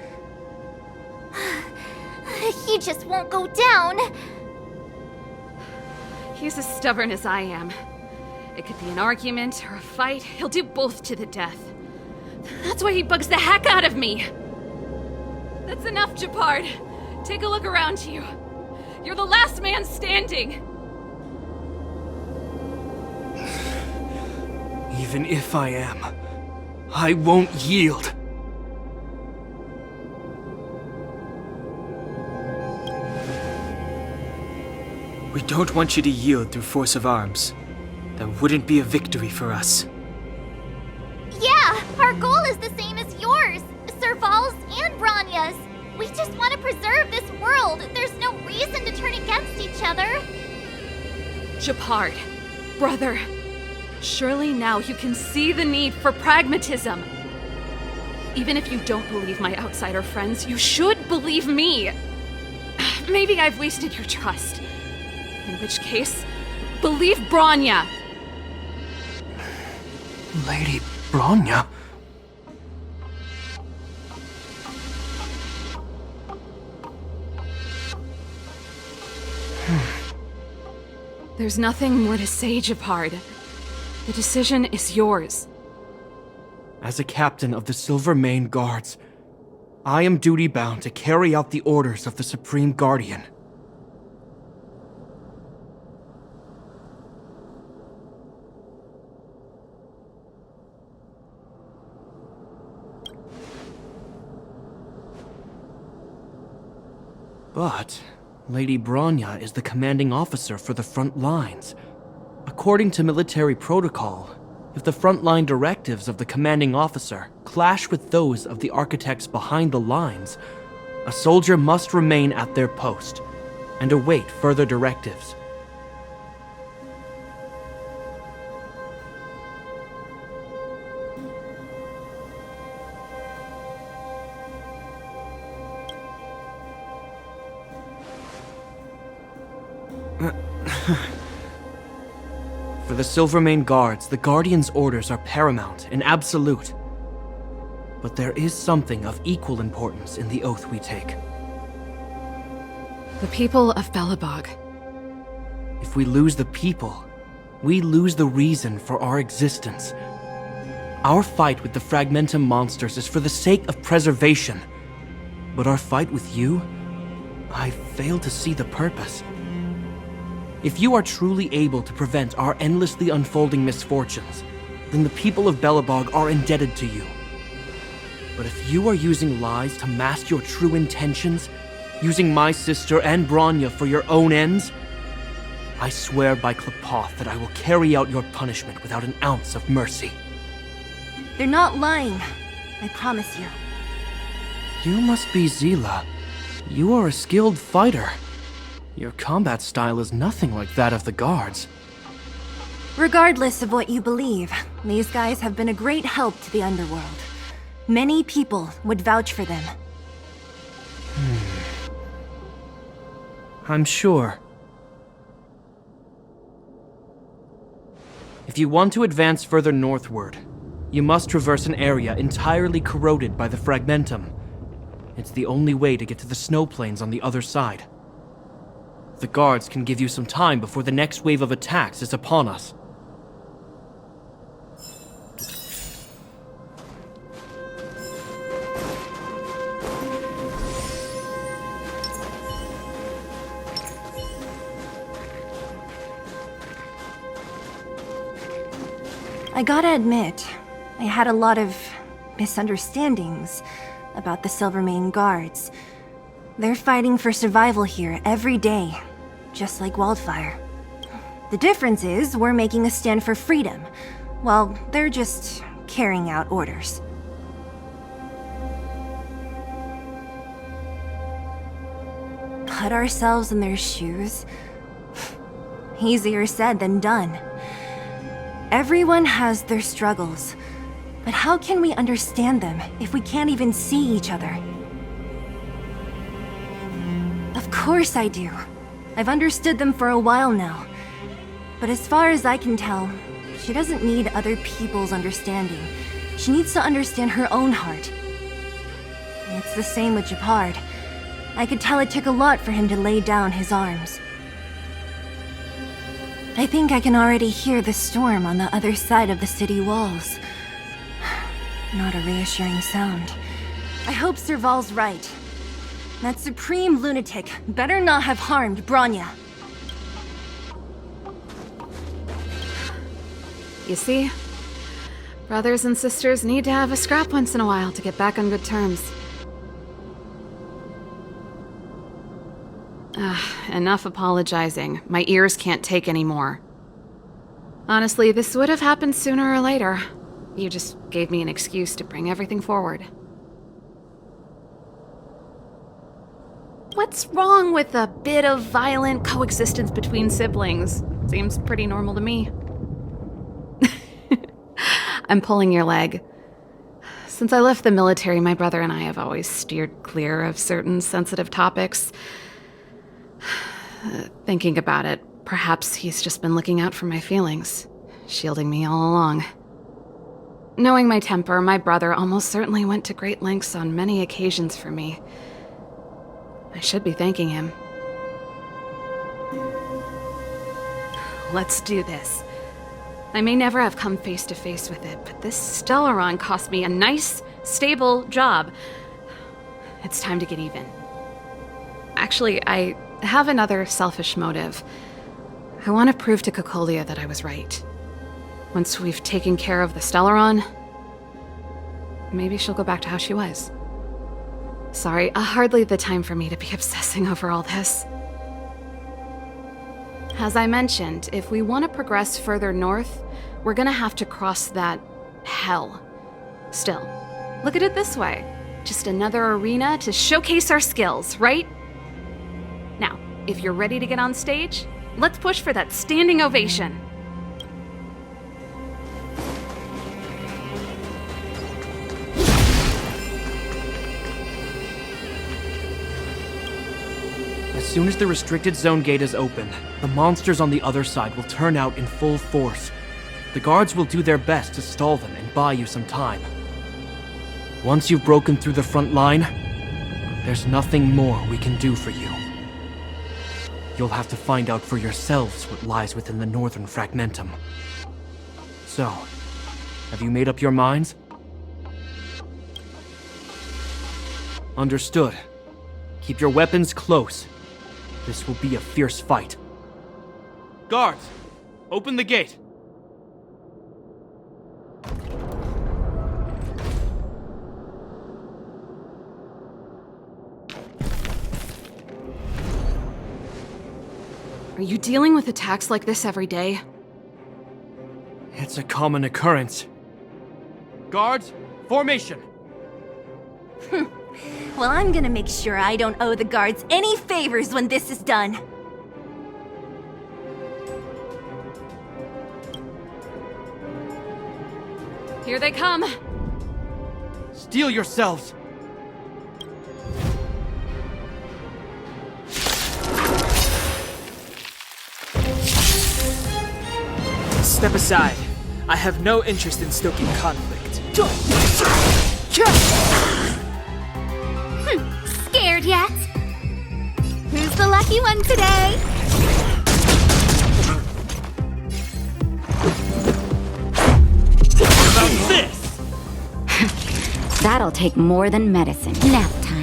He just won't go down. He's as stubborn as I am. It could be an argument or a fight. He'll do both to the death. That's why he bugs the heck out of me. That's enough, Gepard. Take a look around you. You're the last man standing. Even if I am, I won't yield. We don't want you to yield through force of arms. That wouldn't be a victory for us. Yeah, our goal is the same as yours, Serval's and Bronya's. We just want to preserve this world. There's no reason to turn against each other. Gepard, brother, surely now you can see the need for pragmatism. Even if you don't believe my outsider friends, you should believe me. Maybe I've wasted your trust. In which case, believe Bronya. Lady Bronya? There's nothing more to say, Gepard. The decision is yours. As a captain of the Silvermane Guards, I am duty-bound to carry out the orders of the Supreme Guardian. But Lady Bronya is the commanding officer for the front lines. According to military protocol, if the frontline directives of the commanding officer clash with those of the architects behind the lines, a soldier must remain at their post and await further directives. For the Silvermane Guards, the Guardian's orders are paramount and absolute. But there is something of equal importance in the oath we take. The people of Belobog. If we lose the people, we lose the reason for our existence. Our fight with the Fragmentum monsters is for the sake of preservation. But our fight with you, I fail to see the purpose. If you are truly able to prevent our endlessly unfolding misfortunes, then the people of Belobog are indebted to you. But if you are using lies to mask your true intentions, using my sister and Bronya for your own ends, I swear by Klepoth that I will carry out your punishment without an ounce of mercy. They're not lying. I promise you. You must be Zila. You are a skilled fighter. Your combat style is nothing like that of the guards. Regardless of what you believe, these guys have been a great help to the underworld. Many people would vouch for them. I'm sure. If you want to advance further northward, you must traverse an area entirely corroded by the Fragmentum. It's the only way to get to the snow plains on the other side. The guards can give you some time before the next wave of attacks is upon us. I gotta admit, I had a lot of misunderstandings about the Silvermane Guards. They're fighting for survival here every day, just like Wildfire. The difference is we're making a stand for freedom, while they're just carrying out orders. Put ourselves in their shoes? Easier said than done. Everyone has their struggles, but how can we understand them if we can't even see each other? Of course I do. I've understood them for a while now. But as far as I can tell, she doesn't need other people's understanding. She needs to understand her own heart. And it's the same with Gepard. I could tell it took a lot for him to lay down his arms. I think I can already hear the storm on the other side of the city walls. Not a reassuring sound. I hope Serval's right. That supreme lunatic better not have harmed Bronya. You see? Brothers and sisters need to have a scrap once in a while to get back on good terms. Enough apologizing. My ears can't take any more. Honestly, this would have happened sooner or later. You just gave me an excuse to bring everything forward. What's wrong with a bit of violent coexistence between siblings? Seems pretty normal to me. I'm pulling your leg. Since I left the military, my brother and I have always steered clear of certain sensitive topics. Thinking about it, perhaps he's just been looking out for my feelings, shielding me all along. Knowing my temper, my brother almost certainly went to great lengths on many occasions for me. I should be thanking him. Let's do this. I may never have come face to face with it, but this Stellaron cost me a nice, stable job. It's time to get even. Actually, I have another selfish motive. I want to prove to Cocolia that I was right. Once we've taken care of the Stellaron, maybe she'll go back to how she was. Sorry, hardly the time for me to be obsessing over all this. As I mentioned, if we want to progress further north, we're gonna have to cross that hell. Still, look at it this way. Just another arena to showcase our skills, right? Now, if you're ready to get on stage, let's push for that standing ovation. As soon as the restricted zone gate is open, the monsters on the other side will turn out in full force. The guards will do their best to stall them and buy you some time. Once you've broken through the front line, there's nothing more we can do for you. You'll have to find out for yourselves what lies within the Northern Fragmentum. So, have you made up your minds? Understood. Keep your weapons close. This will be a fierce fight. Guards, open the gate. Are you dealing with attacks like this every day? It's a common occurrence. Guards, formation! Well, I'm gonna make sure I don't owe the guards any favors when this is done. Here they come! Steel yourselves! Step aside. I have no interest in stoking conflict. Scared yet? Who's the lucky one today? What about this? That'll take more than medicine. Nap time.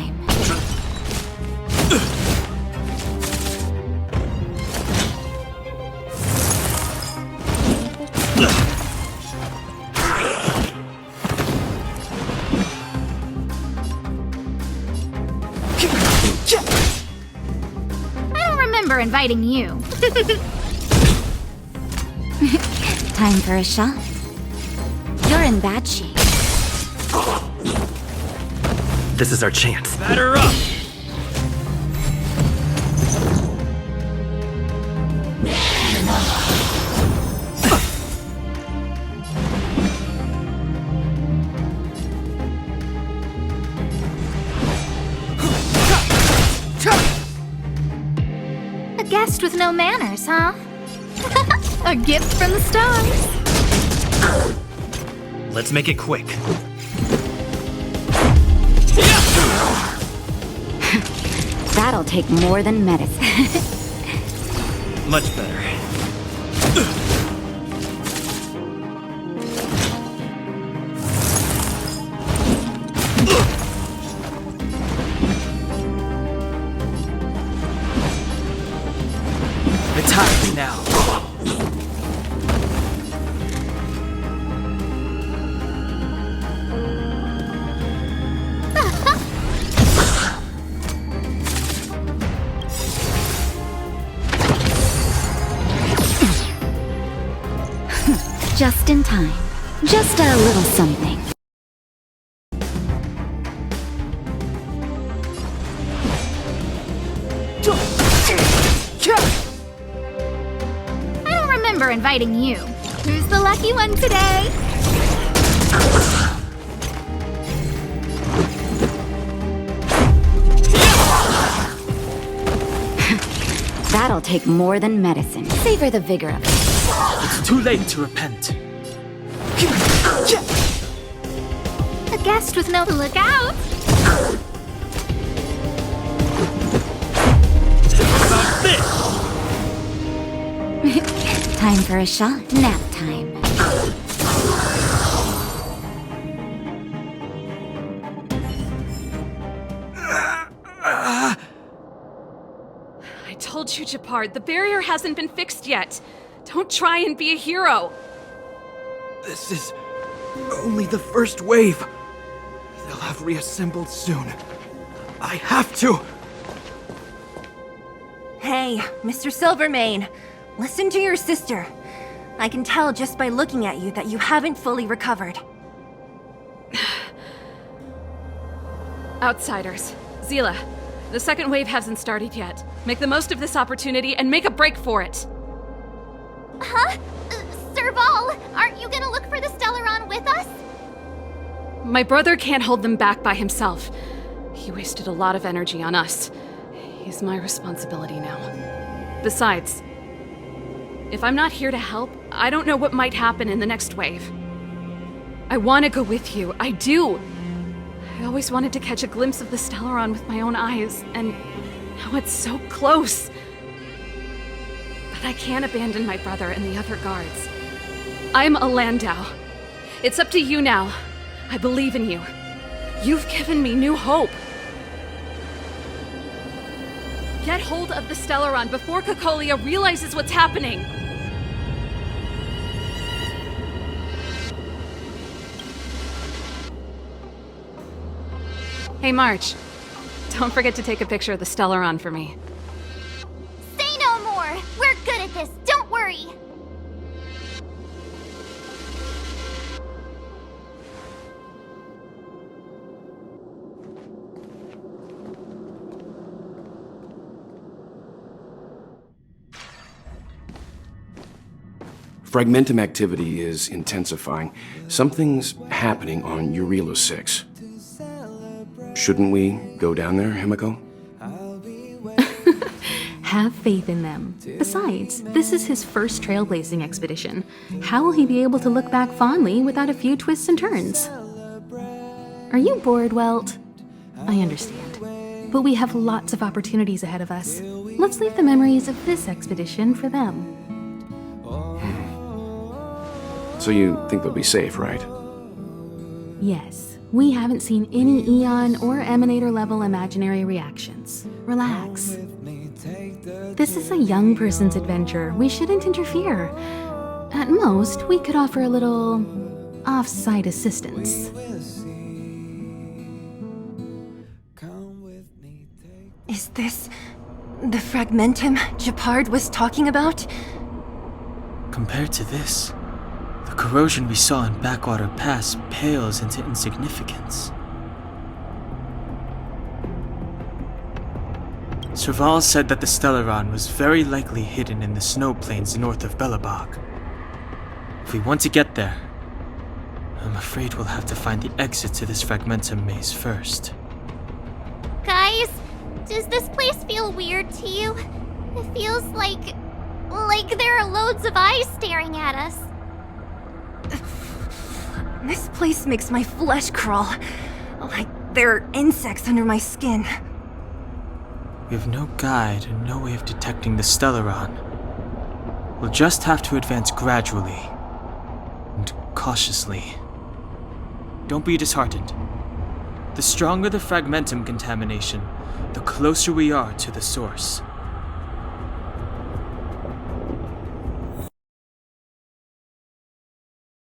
Inviting you. Time for a shot. You're in bad shape. This is our chance. Batter up! A guest with no manners, huh? A gift from the stars. Let's make it quick. That'll take more than medicine. Much better. Attack now. Just in time. Just a little something. I don't remember inviting you. Who's the lucky one today? That'll take more than medicine. Savor the vigor of it. It's too late to repent. A guest with no look out. Time for a shot. Nap time. I told you, Gepard, the barrier hasn't been fixed yet. Don't try and be a hero. This is only the first wave. They'll have reassembled soon. I have to. Hey, Mr. Silvermane, listen to your sister. I can tell just by looking at you that you haven't fully recovered. Outsiders. Zila, the second wave hasn't started yet. Make the most of this opportunity and make a break for it. Huh? Serval, aren't you gonna look for the Stellaron with us? My brother can't hold them back by himself. He wasted a lot of energy on us. He's my responsibility now. Besides, if I'm not here to help, I don't know what might happen in the next wave. I want to go with you. I do. I always wanted to catch a glimpse of the Stellaron with my own eyes, and now it's so close. But I can't abandon my brother and the other guards. I'm a Landau. It's up to you now. I believe in you. You've given me new hope. Get hold of the Stellaron before Cocolia realizes what's happening. Hey, March. Don't forget to take a picture of the Stellaron for me. Say no more! We're good at this, don't worry! Fragmentum activity is intensifying. Something's happening on Eurilo 6. Shouldn't we go down there, Himiko? Have faith in them. Besides, this is his first trailblazing expedition. How will he be able to look back fondly without a few twists and turns? Are you bored, Welt? I understand. But we have lots of opportunities ahead of us. Let's leave the memories of this expedition for them. So you think they'll be safe, right? Yes, we haven't seen any Eon or Emanator level imaginary reactions. Relax. This is a young person's adventure. We shouldn't interfere. At most, we could offer a little off-site assistance. Is this the Fragmentum Gepard was talking about? Compared to this, the corrosion we saw in Backwater Pass pales into insignificance. Serval said that the Stellaron was very likely hidden in the snow plains north of Belobog. If we want to get there, I'm afraid we'll have to find the exit to this Fragmentum maze first. Guys, does this place feel weird to you? It feels like there are loads of eyes staring at us. This place makes my flesh crawl. Like there are insects under my skin. We have no guide and no way of detecting the Stellaron. We'll just have to advance gradually and cautiously. Don't be disheartened. The stronger the Fragmentum contamination, the closer we are to the source.